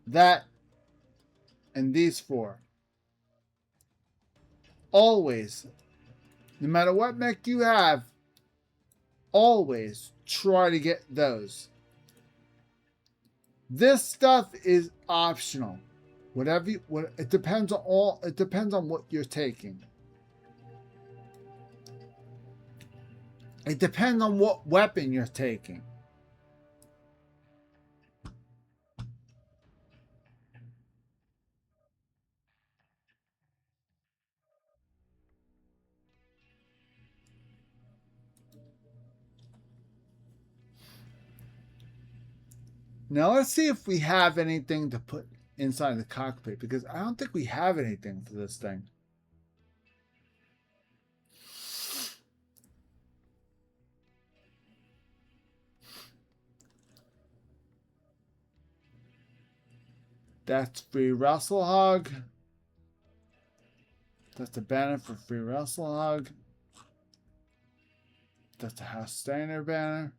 S1: that, and these four. Always, no matter what mech you have, always try to get those. This stuff is optional. It depends on what you're taking. It depends on what weapon you're taking. Now let's see if we have anything to put inside the cockpit, because I don't think we have anything for this thing. That's free Wrestle Hog. That's the banner for free Wrestle Hog. That's the House Steiner banner.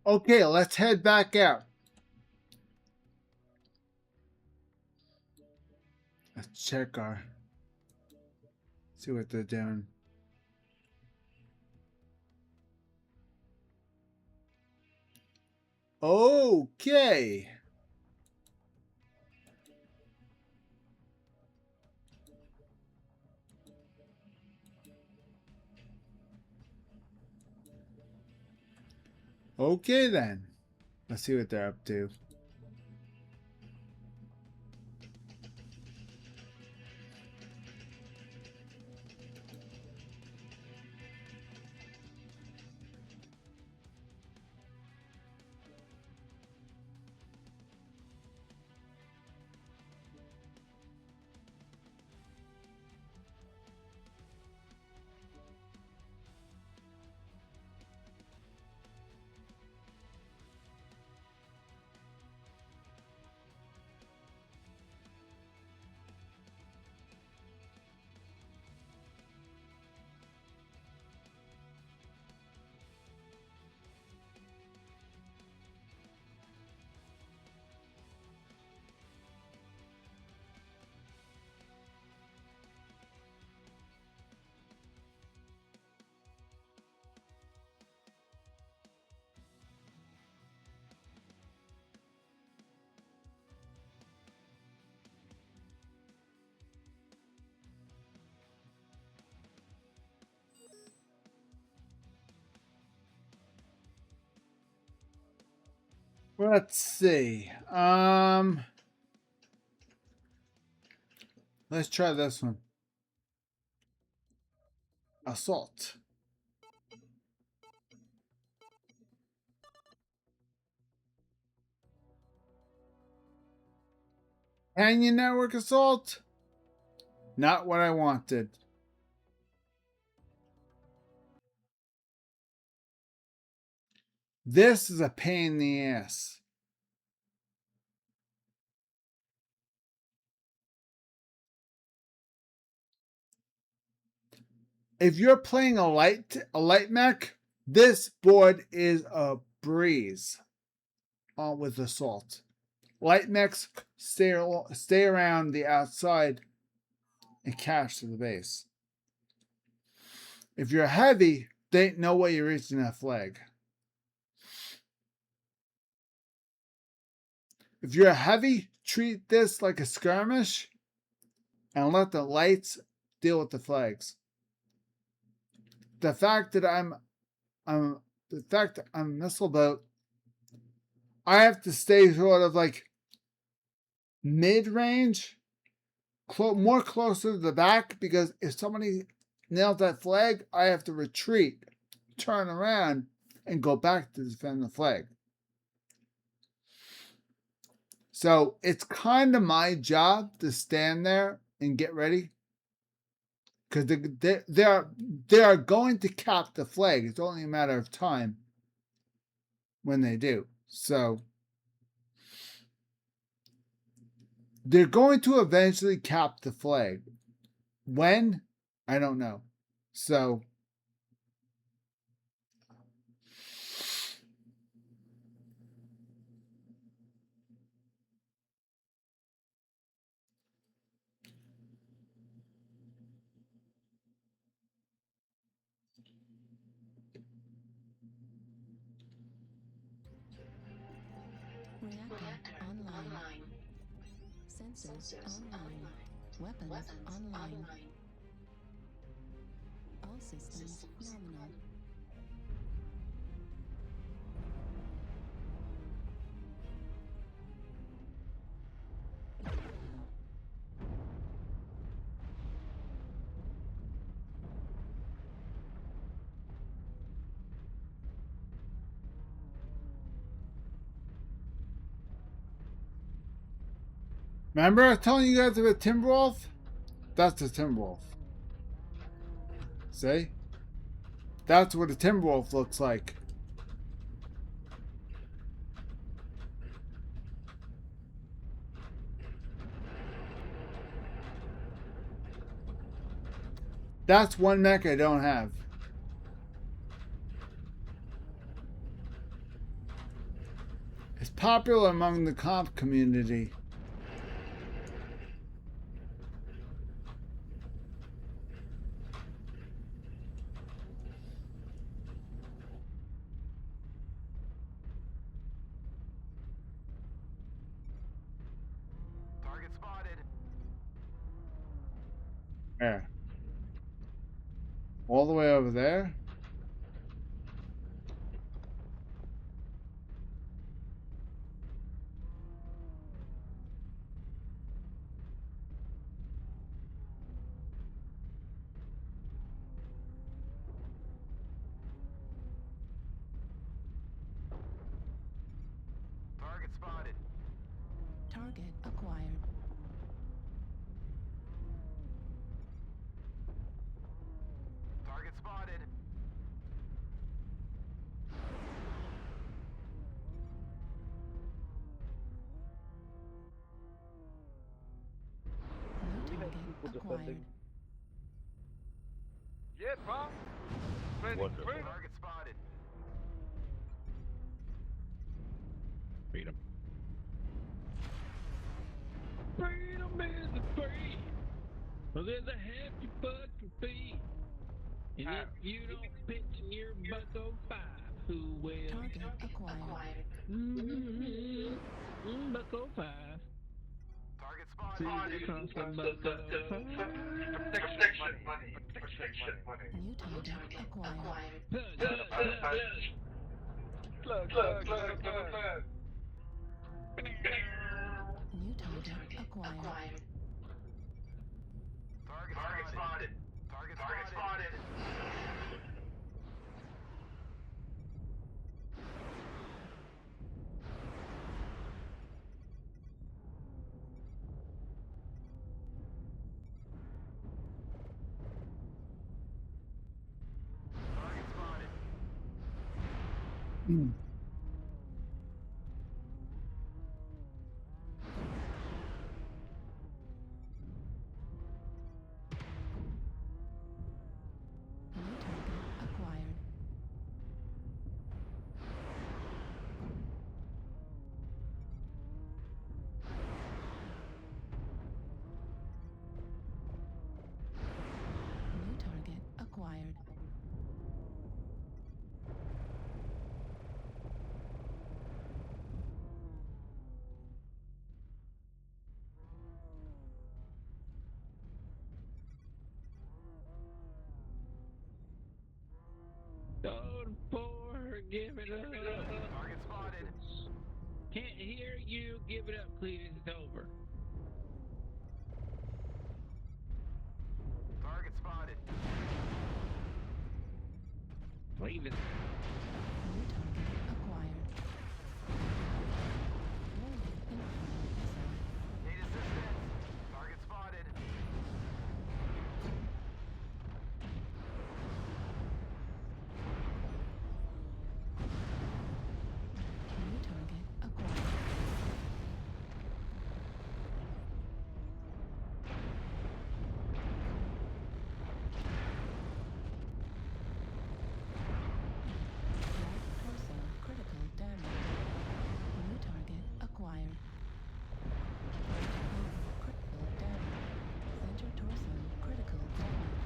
S1: Okay, let's head back out. Let's check our. See what they're doing. Okay. Okay then. Let's see what they're up to. Let's see. Let's try this one. Assault. Canyon network assault? Not what I wanted. This is a pain in the ass. If you're playing a light mech, this board is a breeze with assault. Light mechs stay around the outside and cash to the base. If you're heavy, there ain't no way you're reaching that flag. If you're heavy, treat this like a skirmish and let the lights deal with the flags. The fact that I'm missile boat, I have to stay sort of like mid range, more closer to the back, because if somebody nails that flag, I have to retreat, turn around, and go back to defend the flag. So it's kind of my job to stand there and get ready, because they are going to cap the flag. It's only a matter of time when they do. So they're going to eventually cap the flag. When? I don't know. So
S2: Reactor online. Sensors online. Weapons online. All systems nominal.
S1: remember I was telling you guys about Timberwolf? That's the Timberwolf. See? That's what a Timberwolf looks like. That's one mech I don't have. It's popular among the comp community.
S4: Target spotted.
S1: There. All the way over there.
S4: Target spotted.
S2: Target acquired.
S4: Target spotted.
S2: No target acquired.
S4: Yeah, Pop.
S5: Wonderful.
S4: Target spotted.
S5: Beat him. Freedom is free. Well, there's a happy fucking fee. And if you don't pitch in your bucko five, who will?
S2: Target acquired.
S5: Bucko five.
S4: Target
S5: See
S4: spotted.
S5: you across the bucko five.
S4: Protection money.
S2: New target acquired.
S5: Plug.
S4: Plug.
S2: acquired.
S4: Target spotted. Target spotted. Target spotted.
S2: New target acquired. New target acquired.
S5: Code 4, give it up.
S4: Target spotted.
S5: Can't hear you. Give it up, Cletus. It's over.
S4: Target spotted.
S5: Cletus.
S2: New target acquired. Loaded incoming missile.
S4: Need assistance. Target spotted.
S2: New target acquired. Right torso critical damage. New target acquired. Critical damage. Center torso critical damage.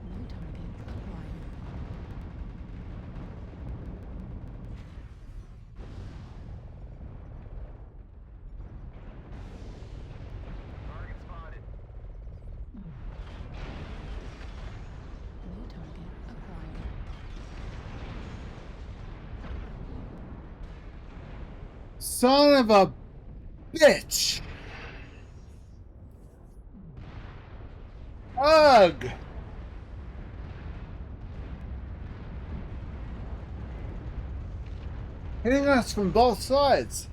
S2: New target acquired.
S4: Target spotted.
S2: New target acquired.
S1: Son of a bitch! Ugh! Hitting us from both sides.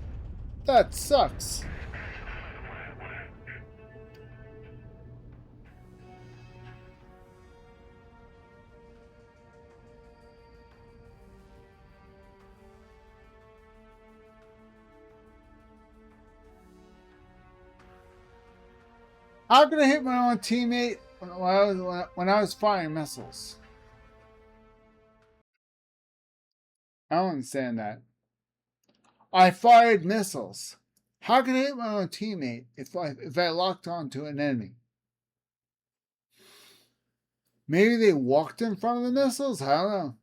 S1: That sucks. How could I hit my own teammate when I was firing missiles? I don't understand that. I fired missiles. How can I hit my own teammate if I locked onto an enemy? Maybe they walked in front of the missiles? I don't know.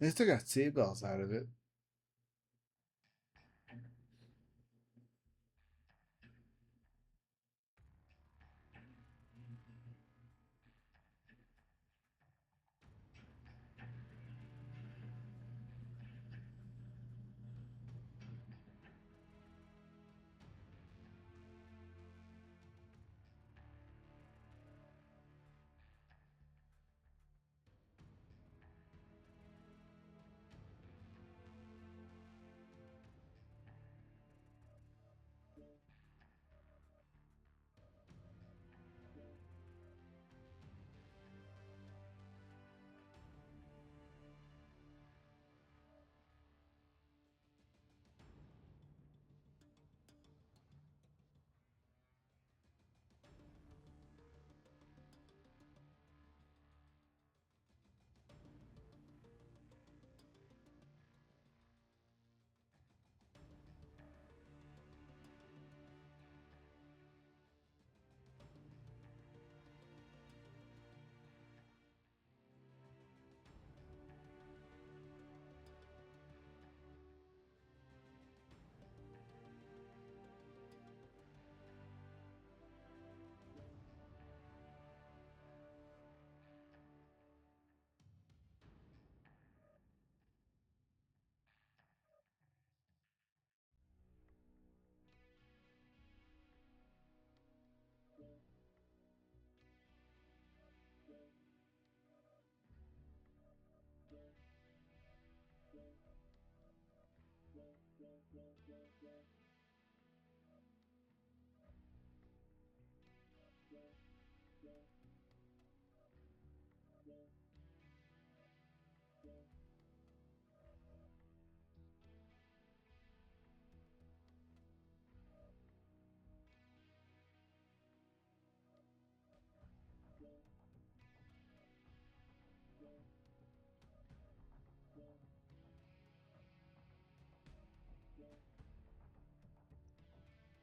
S1: At least I got seatbelts out of it.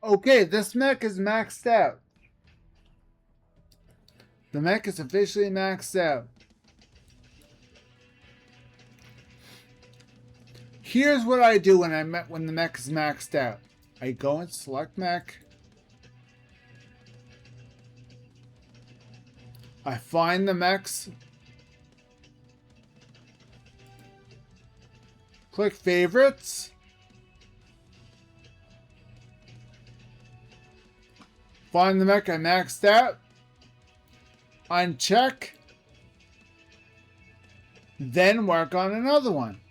S1: Okay, this mech is maxed out. The mech is officially maxed out. Here's what I do when the mech is maxed out. I go and select mech. I find the mechs. Click favorites. Find the mech I maxed out. Uncheck. Then work on another one.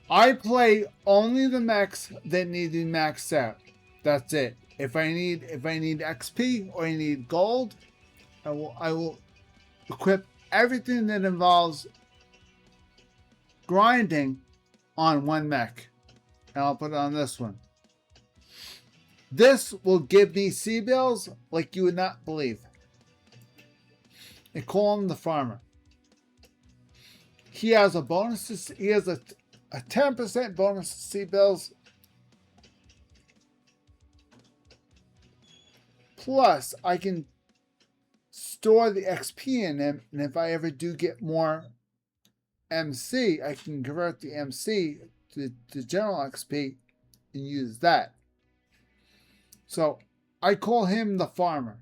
S1: I play only the mechs that need to be maxed out. That's it. If I need XP or I need gold, I will equip everything that involves grinding on one mech. And I'll put it on this one. This will give me C-bills like you would not believe. I call him the farmer. He has a bonus. He has a 10% bonus to C-bills. Plus, I can store the XP in him, and if I ever do get more MC, I can convert the MC to general XP and use that. So, I call him the farmer.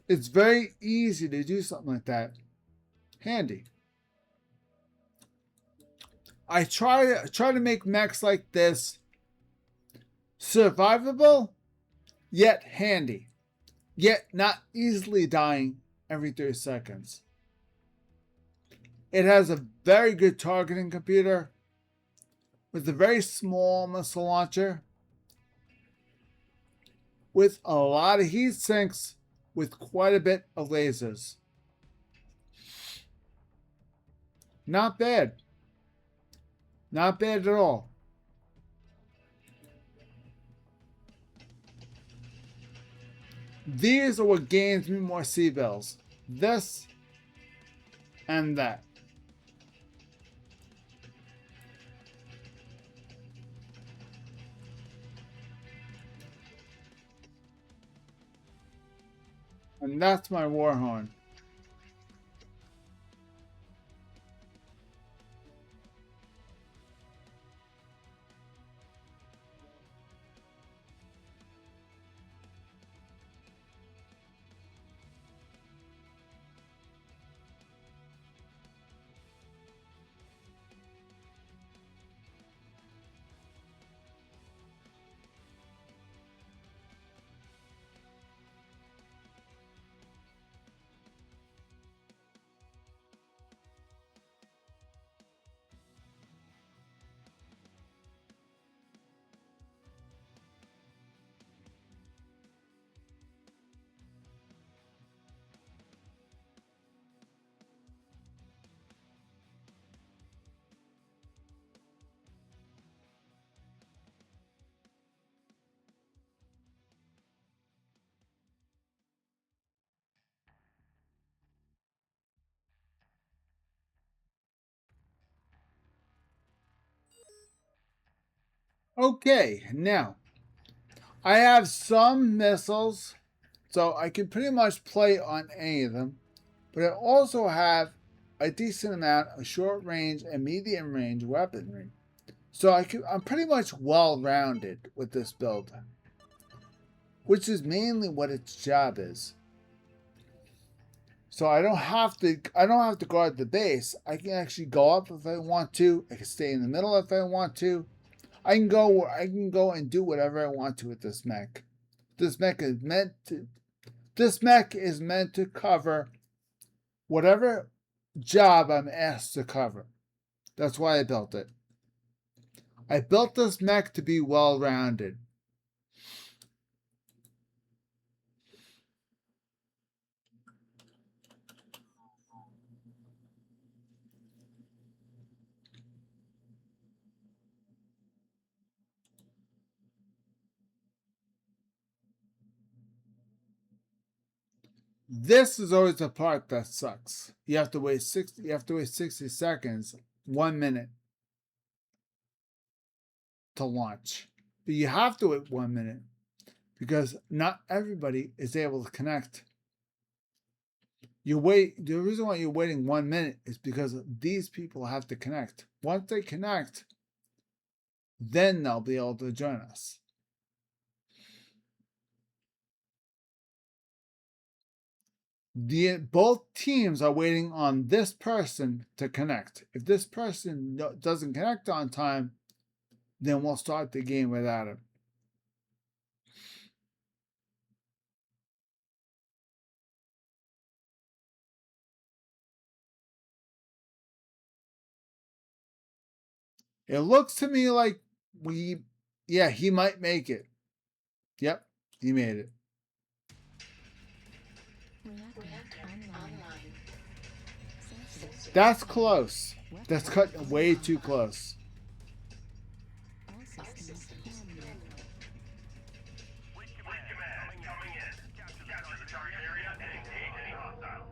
S1: It's very easy to do something like that. Handy. I try to make mechs like this survivable, yet handy, yet not easily dying every 30 seconds. It has a very good targeting computer with a very small missile launcher, with a lot of heat sinks, with quite a bit of lasers. Not bad. Not bad at all. These are what gains me more C-bills. This and that. And that's my Warhorn. Okay, now I have some missiles, so I can pretty much play on any of them, but I also have a decent amount of short range and medium range weaponry. So I'm pretty much well-rounded with this build, which is mainly what its job is. So I don't have to guard the base. I can actually go up if I want to. I can stay in the middle if I want to. I can go and do whatever I want to with this mech. This mech is meant to cover whatever job I'm asked to cover. That's why I built it. I built this mech to be well-rounded. This is always the part that sucks. You have to wait 60 seconds, 1 minute to launch. But you have to wait 1 minute because not everybody is able to connect. The reason why you're waiting 1 minute is because these people have to connect. Once they connect, then they'll be able to join us. Both teams are waiting on this person to connect. If this person doesn't connect on time, then we'll start the game without him. It looks to me like he might make it. Yep, he made it.
S2: Reactor online. Sensors.
S1: That's close. That's cut way too close.
S2: All systems nominal.
S4: Fleet command coming in. Capture the target area and engage any hostiles.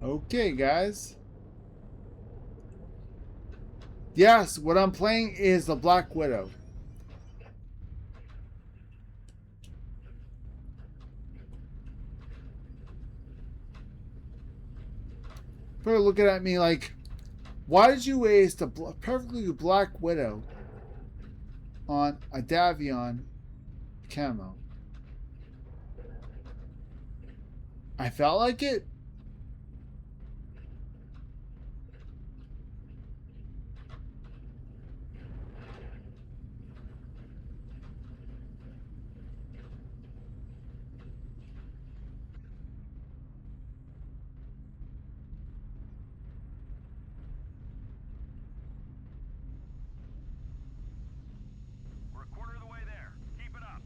S1: Okay, guys. Yes, what I'm playing is the Black Widow. People are looking at me like, why did you waste a perfectly Black Widow on a Davion camo? I felt like it.
S4: We're a quarter of the way there. Keep it up.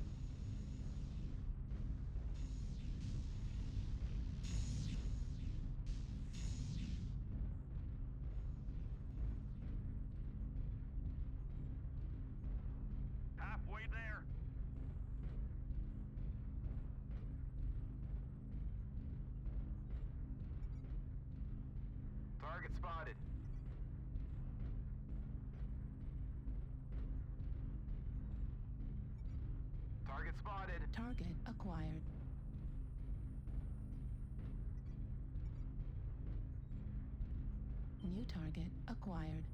S4: Halfway there. Target spotted. Target spotted.
S2: Target acquired. New target acquired.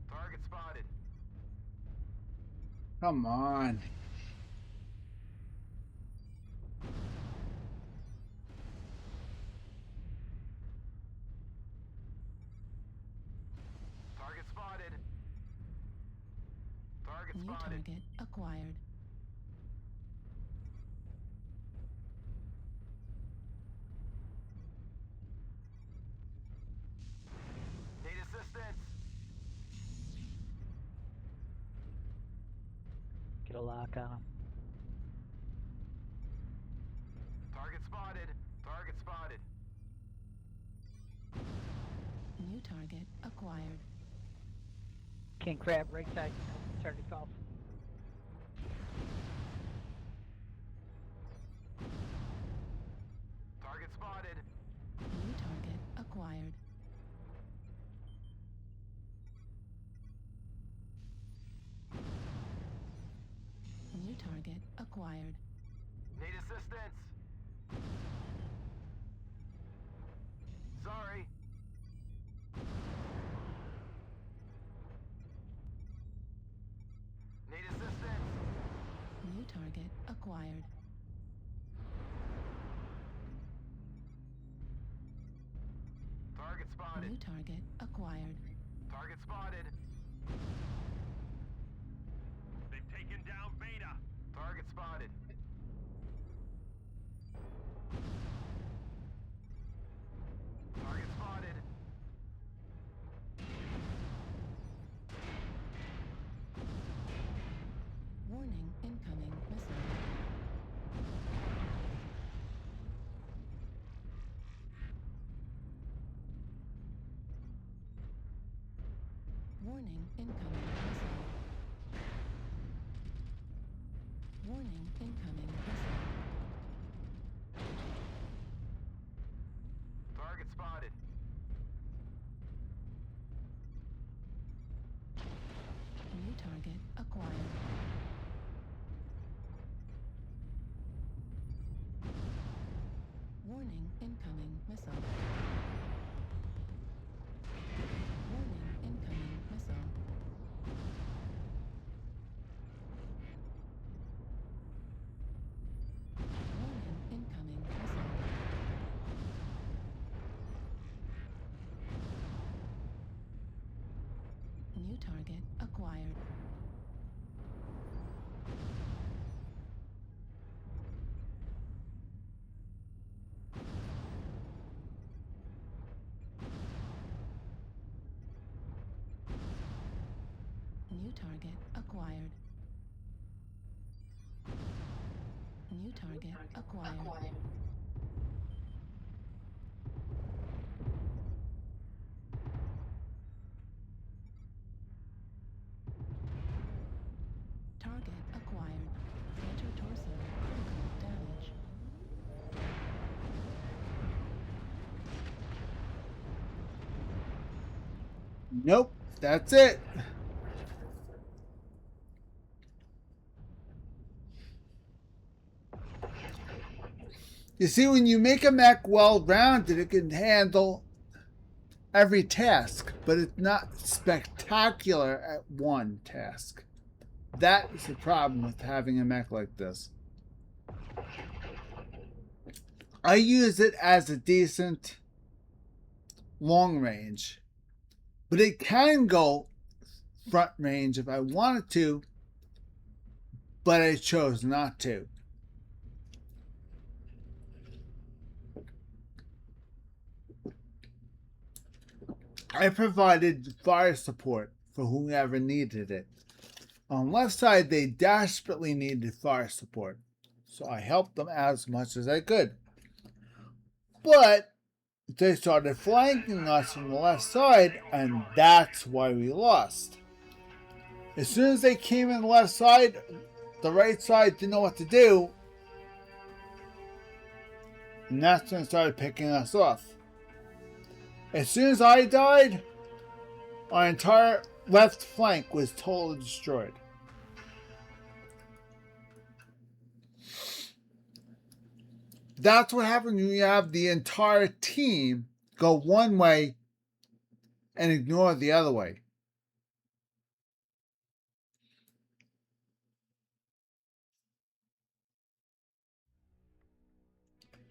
S4: Target spotted.
S1: Come on.
S4: Target spotted. Target
S2: New
S4: spotted.
S2: target acquired.
S4: Need assistance.
S3: Get a lock on him.
S4: Target spotted. Target spotted.
S2: New target acquired.
S3: King Crab, right side. Target golf.
S4: Target spotted.
S2: New target acquired. New target acquired.
S4: Need assistance. Sorry. Need assistance.
S2: New target acquired.
S4: Target spotted.
S2: New target acquired.
S4: Target spotted. They've taken down Beta. Target spotted. Target spotted.
S2: Warning, incoming missile. Warning, incoming missile. Warning, incoming missile.
S4: Target spotted.
S2: New target acquired. Warning, incoming missile. Warning, incoming missile. Warning, incoming missile. New target acquired. New target acquired. New target acquired. Target acquired. Center torso critical damage.
S1: Nope, that's it. You see, when you make a mech well-rounded, it can handle every task, but it's not spectacular at one task. That is the problem with having a mech like this. I use it as a decent long range, but it can go front range if I wanted to, but I chose not to. I provided fire support for whoever needed it. On the left side, they desperately needed fire support, so I helped them as much as I could. But they started flanking us from the left side, and that's why we lost. As soon as they came in the left side, the right side didn't know what to do, and that's when they started picking us off. As soon as I died, our entire left flank was totally destroyed. That's what happens when you have the entire team go one way and ignore the other way.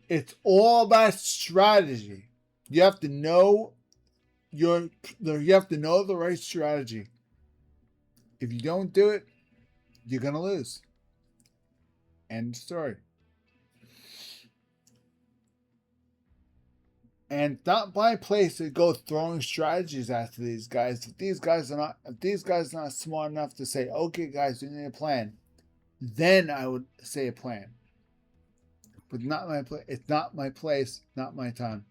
S1: It's all about strategy. You have to know you have to know the right strategy. If you don't do it, you're gonna lose. End story. And it's not my place to go throwing strategies after these guys. If these guys are not smart enough to say, okay guys, we need a plan, then I would say a plan. But not my place. It's not my place, not my time.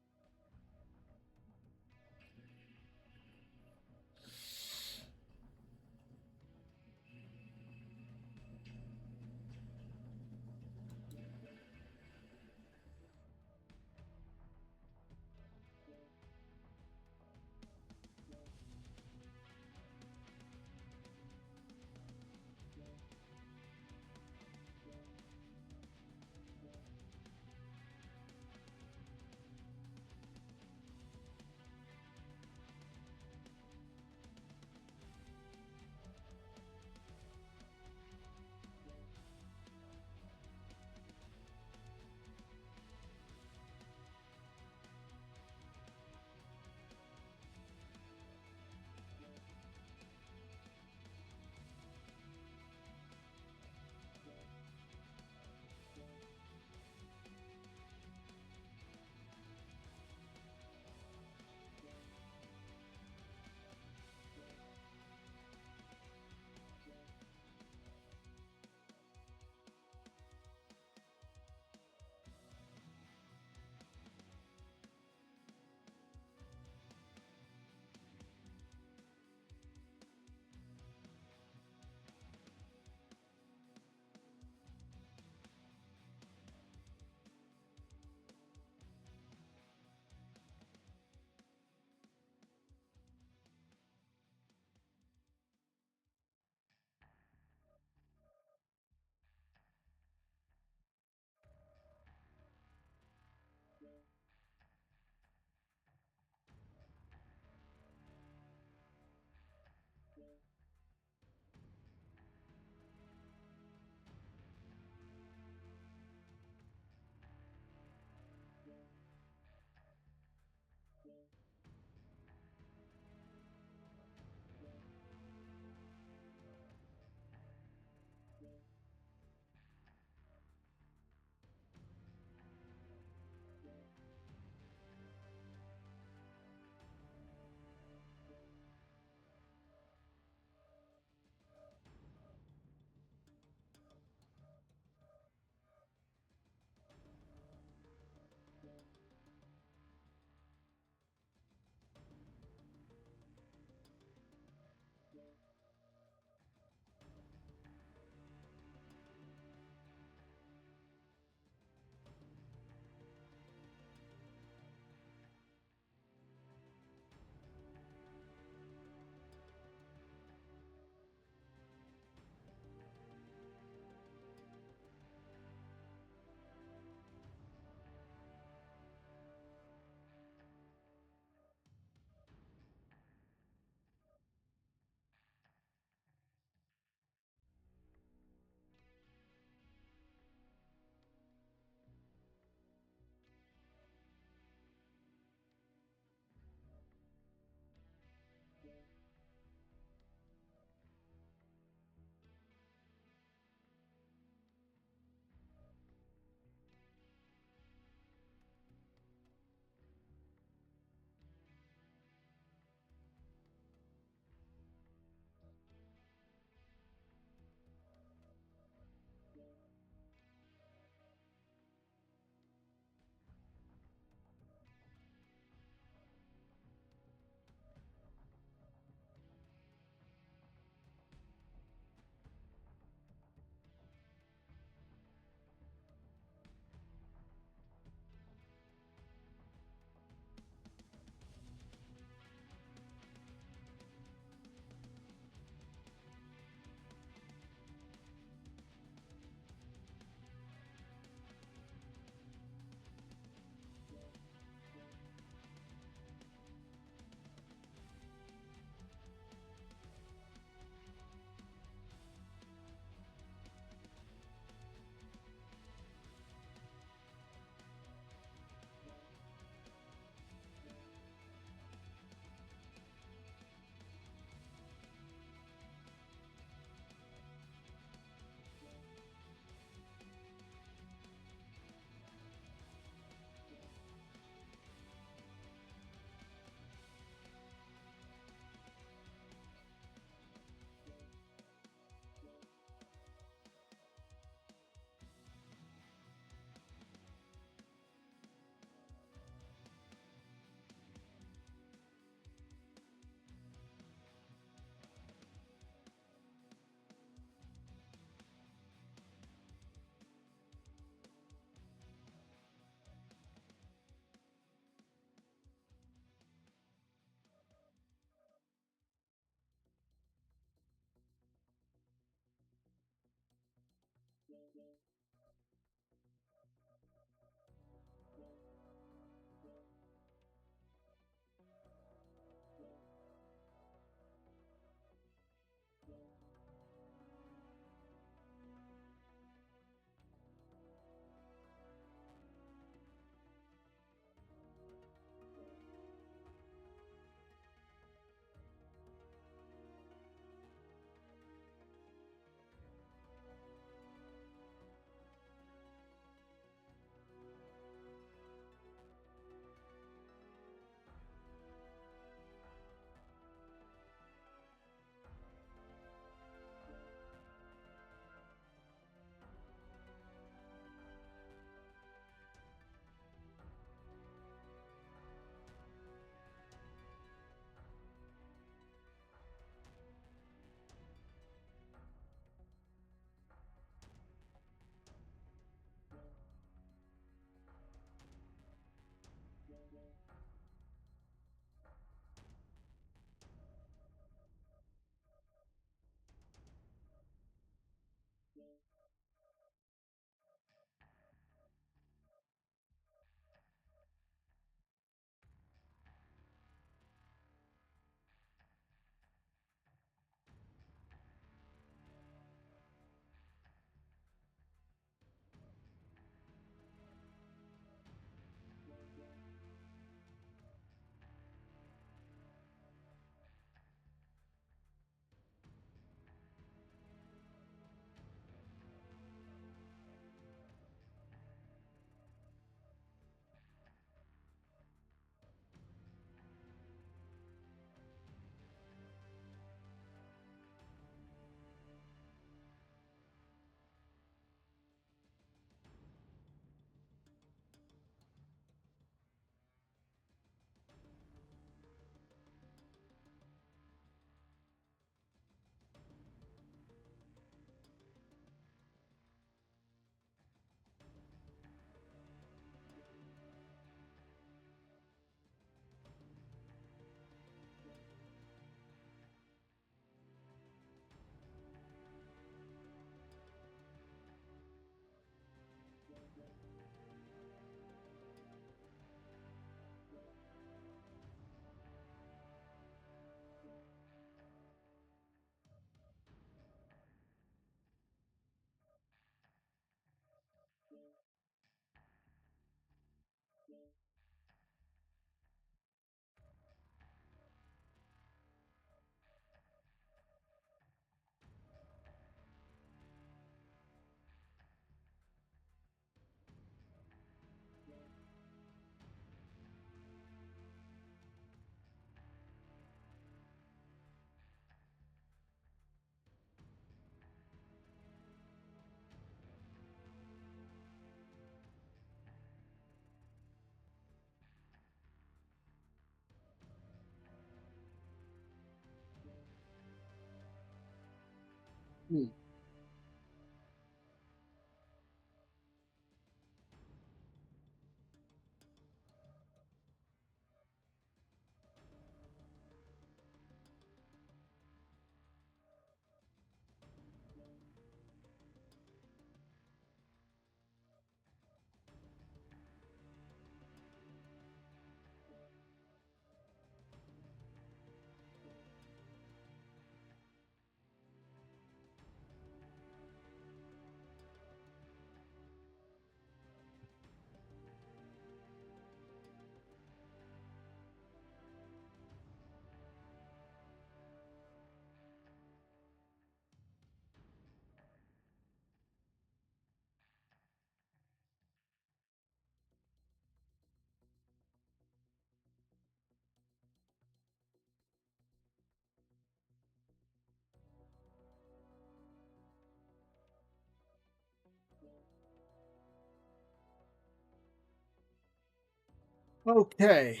S1: Okay.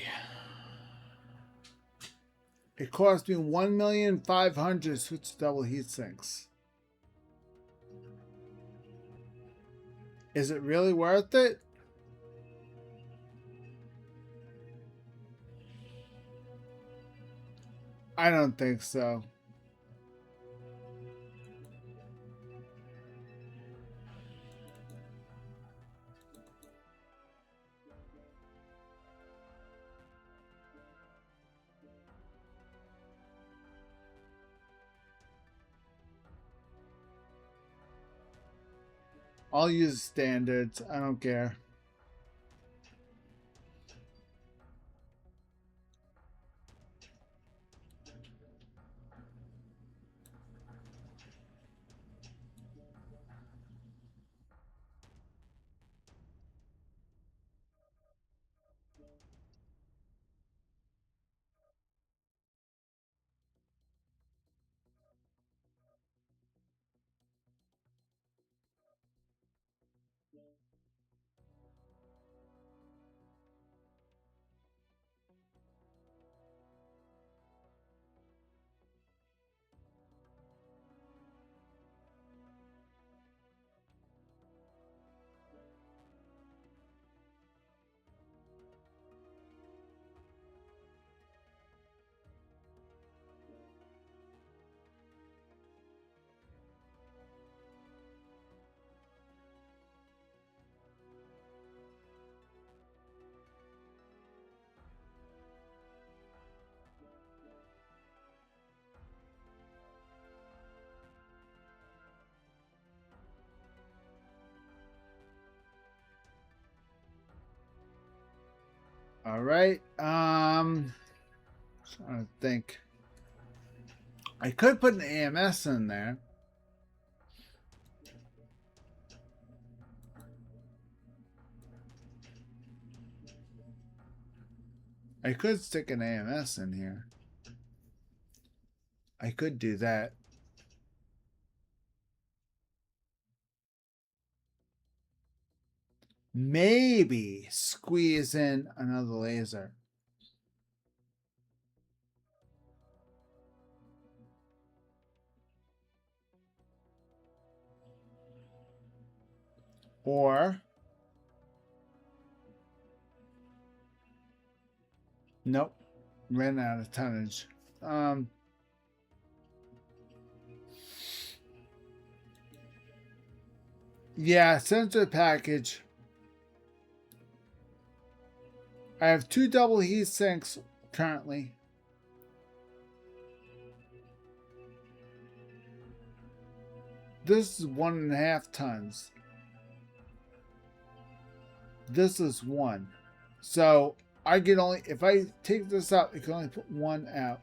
S1: It cost me 1,500,000 to switch to double heat sinks. Is it really worth it? I don't think so. I'll use standards. I don't care. All right. Trying to think. I could put an AMS in there. I could stick an AMS in here. I could do that. Maybe squeeze in another laser. Or nope, ran out of tonnage. Yeah, sensor package. I have 2 double heat sinks currently. This is 1.5 tons. This is 1. So I can only, if I take this out, I can only put 1 out.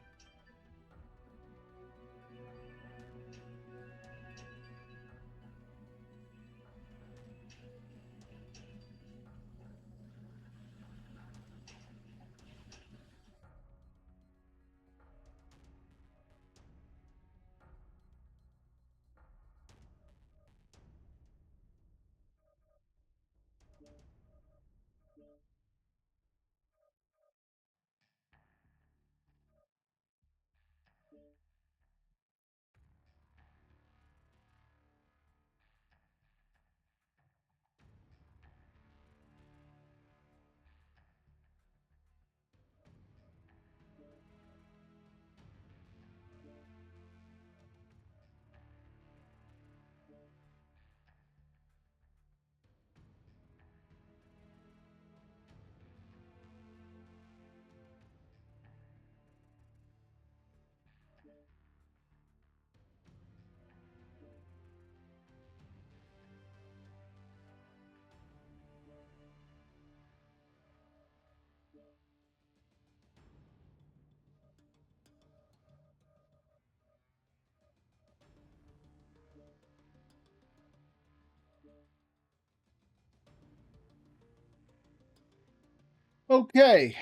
S1: Okay.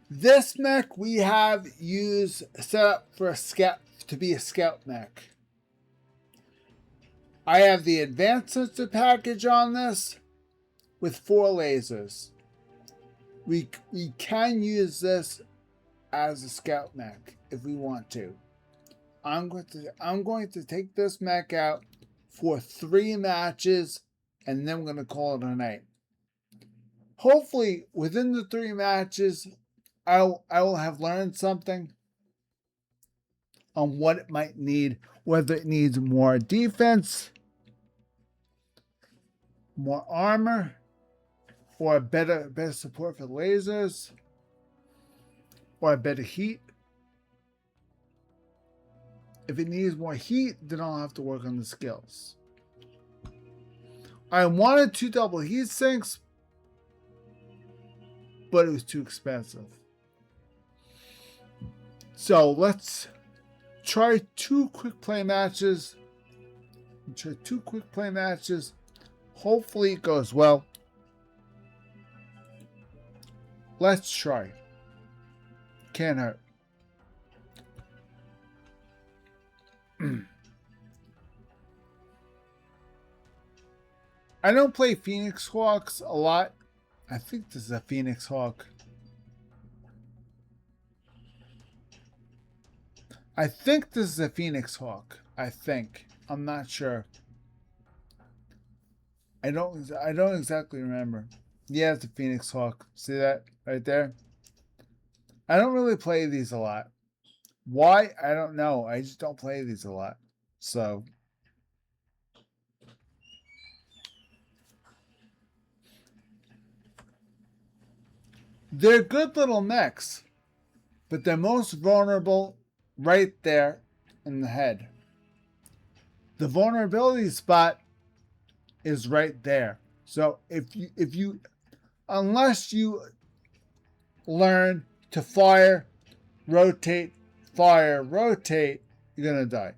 S1: This mech we have used set up for a scout to be a scout mech. I have the advanced sensor package on this with 4 lasers. We can use this as a scout mech if we want to. I'm going to take this mech out for 3 matches, and then I'm going to call it a night. Hopefully, within the 3 matches, I will have learned something on what it might need, whether it needs more defense, more armor, or better support for lasers, or better heat. If it needs more heat, then I'll have to work on the skills. I wanted 2 double heat sinks, but it was too expensive. So let's try 2 quick play matches. Hopefully it goes well. Let's try. Can't hurt. I don't play Phoenix Hawks a lot. I think this is a Phoenix Hawk. I think this is a Phoenix Hawk. I think. I'm not sure. I don't exactly remember. Yeah, it's a Phoenix Hawk. See that right there? I don't really play these a lot. Why? I don't know. I just don't play these a lot. So they're good little mechs, but they're most vulnerable right there in the head. The vulnerability spot is right there. So if you unless you learn to fire, rotate, you're gonna die.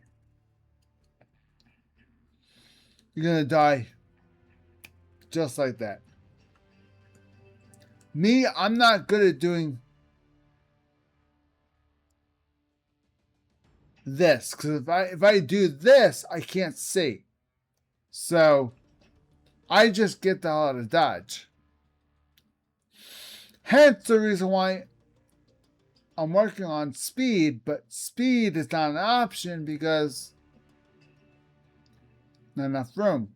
S1: You're gonna die just like that. Me, I'm not good at doing this, because if I do this, I can't see. So I just get the hell out of dodge. Hence the reason why I'm working on speed, but speed is not an option because not enough room.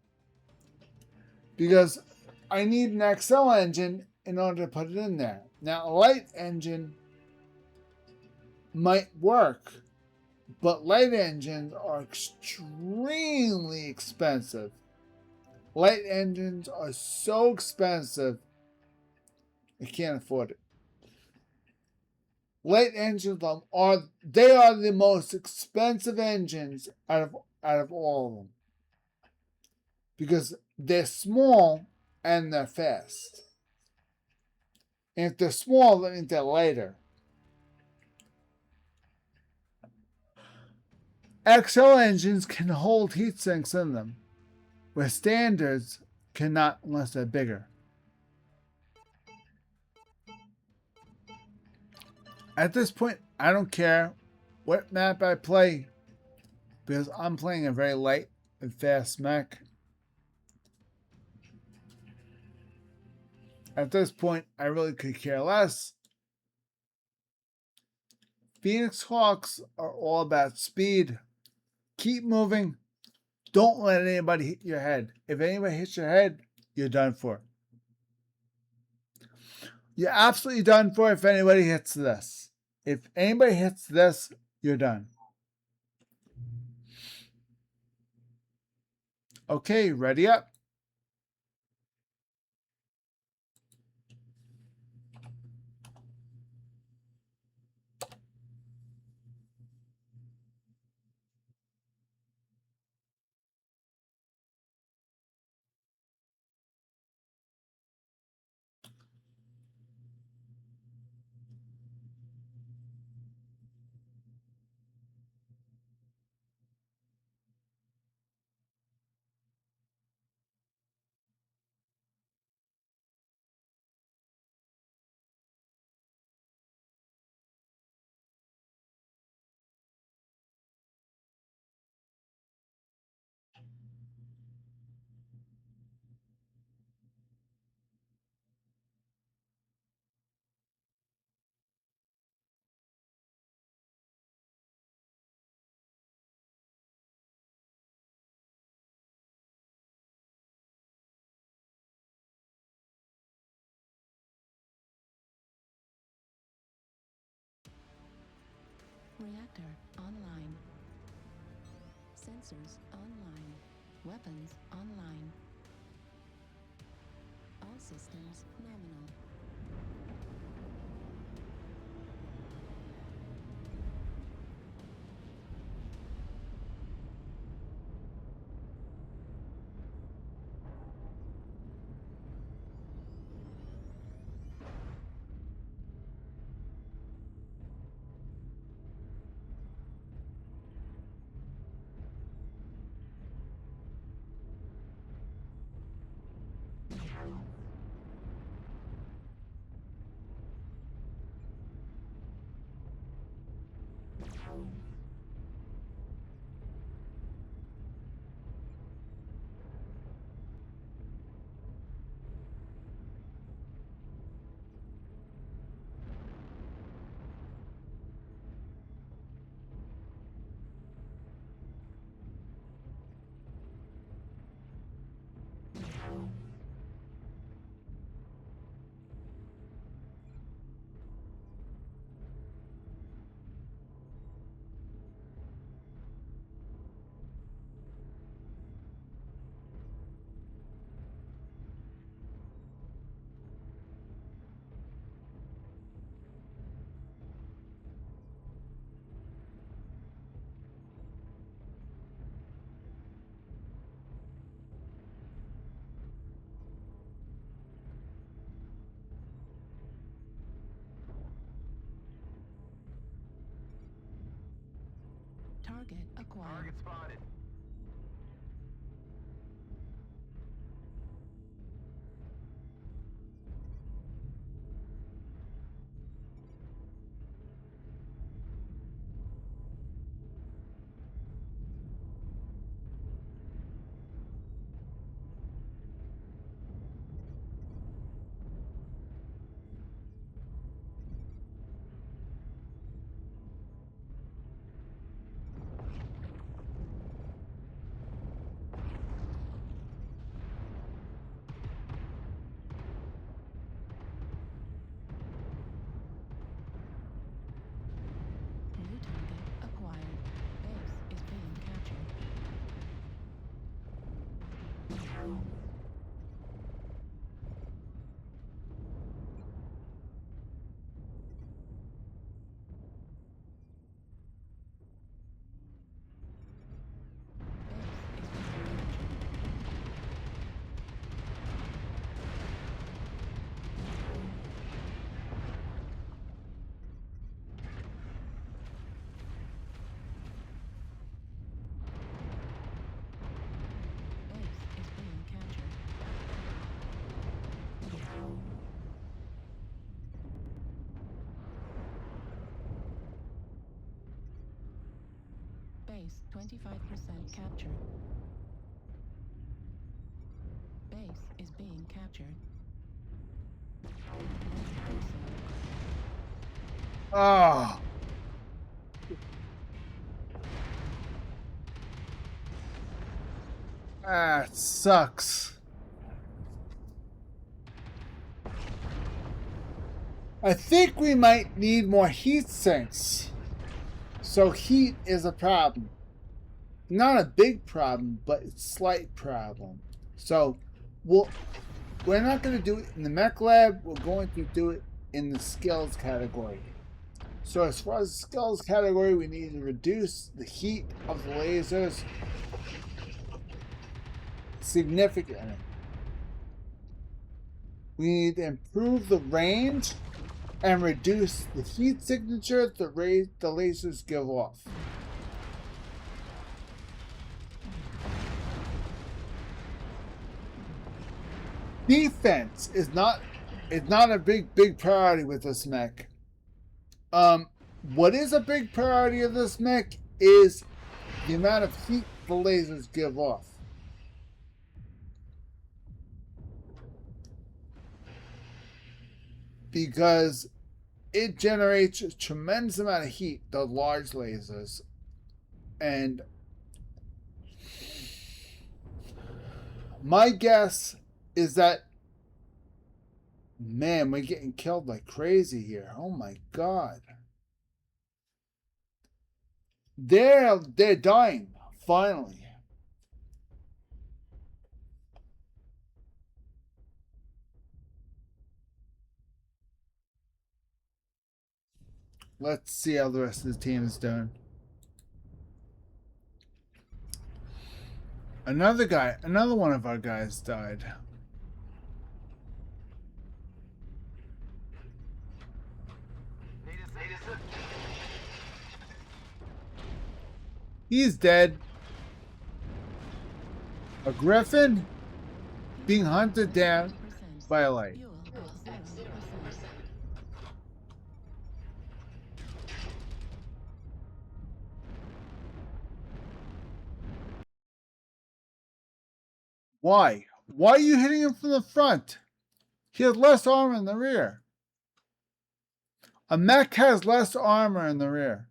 S1: Because I need an XL engine in order to put it in there. Now, a light engine might work, but light engines are extremely expensive. Light engines are so expensive, I can't afford it. Light engines are the most expensive engines out of all of them. Because they're small and they're fast. And if they're small, that means they're lighter. XL engines can hold heat sinks in them, where standards cannot unless they're bigger. At this point, I don't care what map I play, because I'm playing a very light and fast mech. At this point, I really could care less. Phoenix Hawks are all about speed. Keep moving. Don't let anybody hit your head. If anybody hits your head, you're done for. You're absolutely done for if anybody hits this. If anybody hits this, you're done. Okay, ready up.
S2: Reactor online. Sensors online. Weapons online. All systems nominal. Target acquired.
S4: Target spotted.
S2: New target acquired. Base is being captured. Base is being captured. Base is being captured. Base 25% captured. Base is being captured.
S1: Oh. Ah, it sucks. I think we might need more heat sinks. So heat is a problem. Not a big problem, but it's a slight problem. So we're not going to do it in the mech lab. We're going to do it in the skills category. So as far as the skills category, we need to reduce the heat of the lasers significantly. We need to improve the range and reduce the heat signature the lasers give off. Defense is not a big priority with this mech. What is a big priority of this mech is the amount of heat the lasers give off. Because it generates a tremendous amount of heat, the large lasers. And my guess is that, man, we're getting killed like crazy here. Oh my god. They're dying, finally. Let's see how the rest of the team is doing. Another one of our guys died. He's dead. A griffin being hunted down by a light.
S2: Fuel at 0%.
S1: Why? Why are you hitting him from the front? He has less armor in the rear. A mech has less armor in the rear.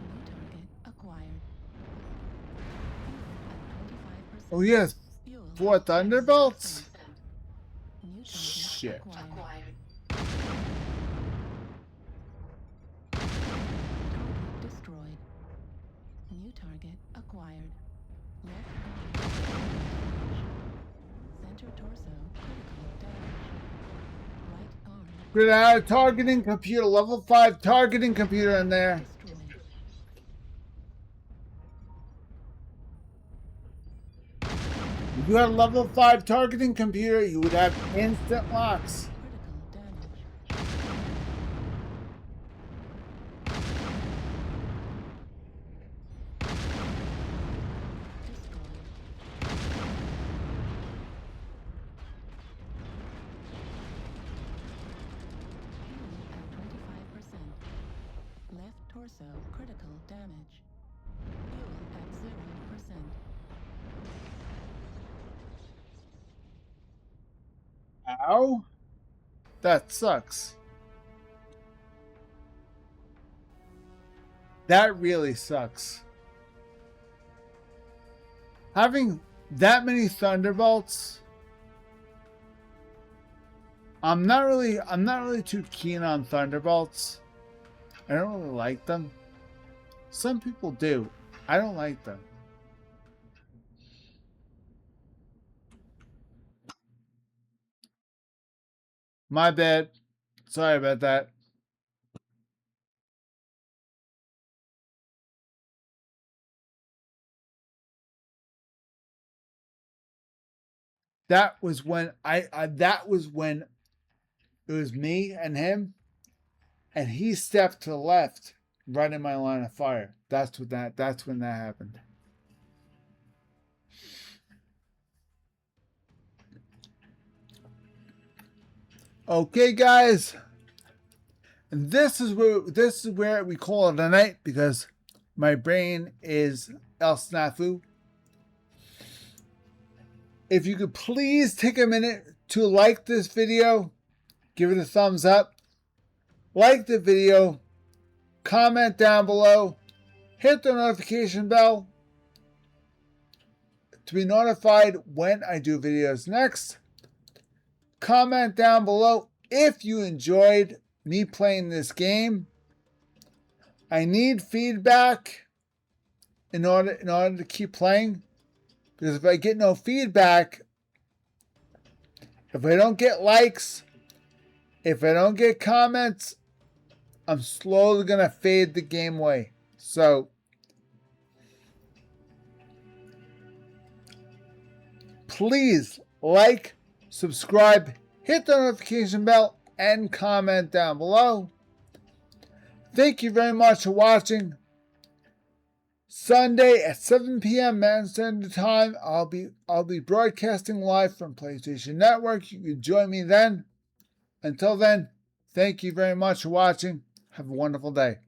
S2: New target acquired. Fuel at 25%.
S1: Oh, he has
S2: Fuel
S1: 4
S2: at 0%.
S1: Thunderbolts?
S2: New target
S1: Shit.
S2: acquired. Target destroyed. New target acquired. Left arm damage. Center torso critical damage. Right arm
S1: Good out targeting computer, level 5 targeting computer in there.
S2: destroyed.
S1: If you had a level 5 targeting computer, you would have instant locks.
S2: Critical damage. Destroyed. Fuel at 25%. Left torso critical damage. Fuel at 0%.
S1: Ow. That sucks. That really sucks. Having that many Thunderbolts, I'm not really too keen on Thunderbolts. I don't really like them. Some people do. I don't like them. My bad. Sorry about that. That was when that was when it was me and him, and he stepped to the left, right in my line of fire. That's when that happened. Okay, guys. And this is where we call it a night because my brain is el snafu. If you could please take a minute to like this video, give it a thumbs up, like the video, comment down below, hit the notification bell to be notified when I do videos next. Comment down below if you enjoyed me playing this game. I need feedback in order to keep playing, because if I get no feedback, if I don't get likes, if I don't get comments, I'm slowly gonna fade the game away. So please like, subscribe, hit the notification bell, and comment down below. Thank you very much for watching. Sunday at 7 p.m. Mountain Standard Time, I'll be broadcasting live from PlayStation Network. You can join me then. Until then, thank you very much for watching. Have a wonderful day.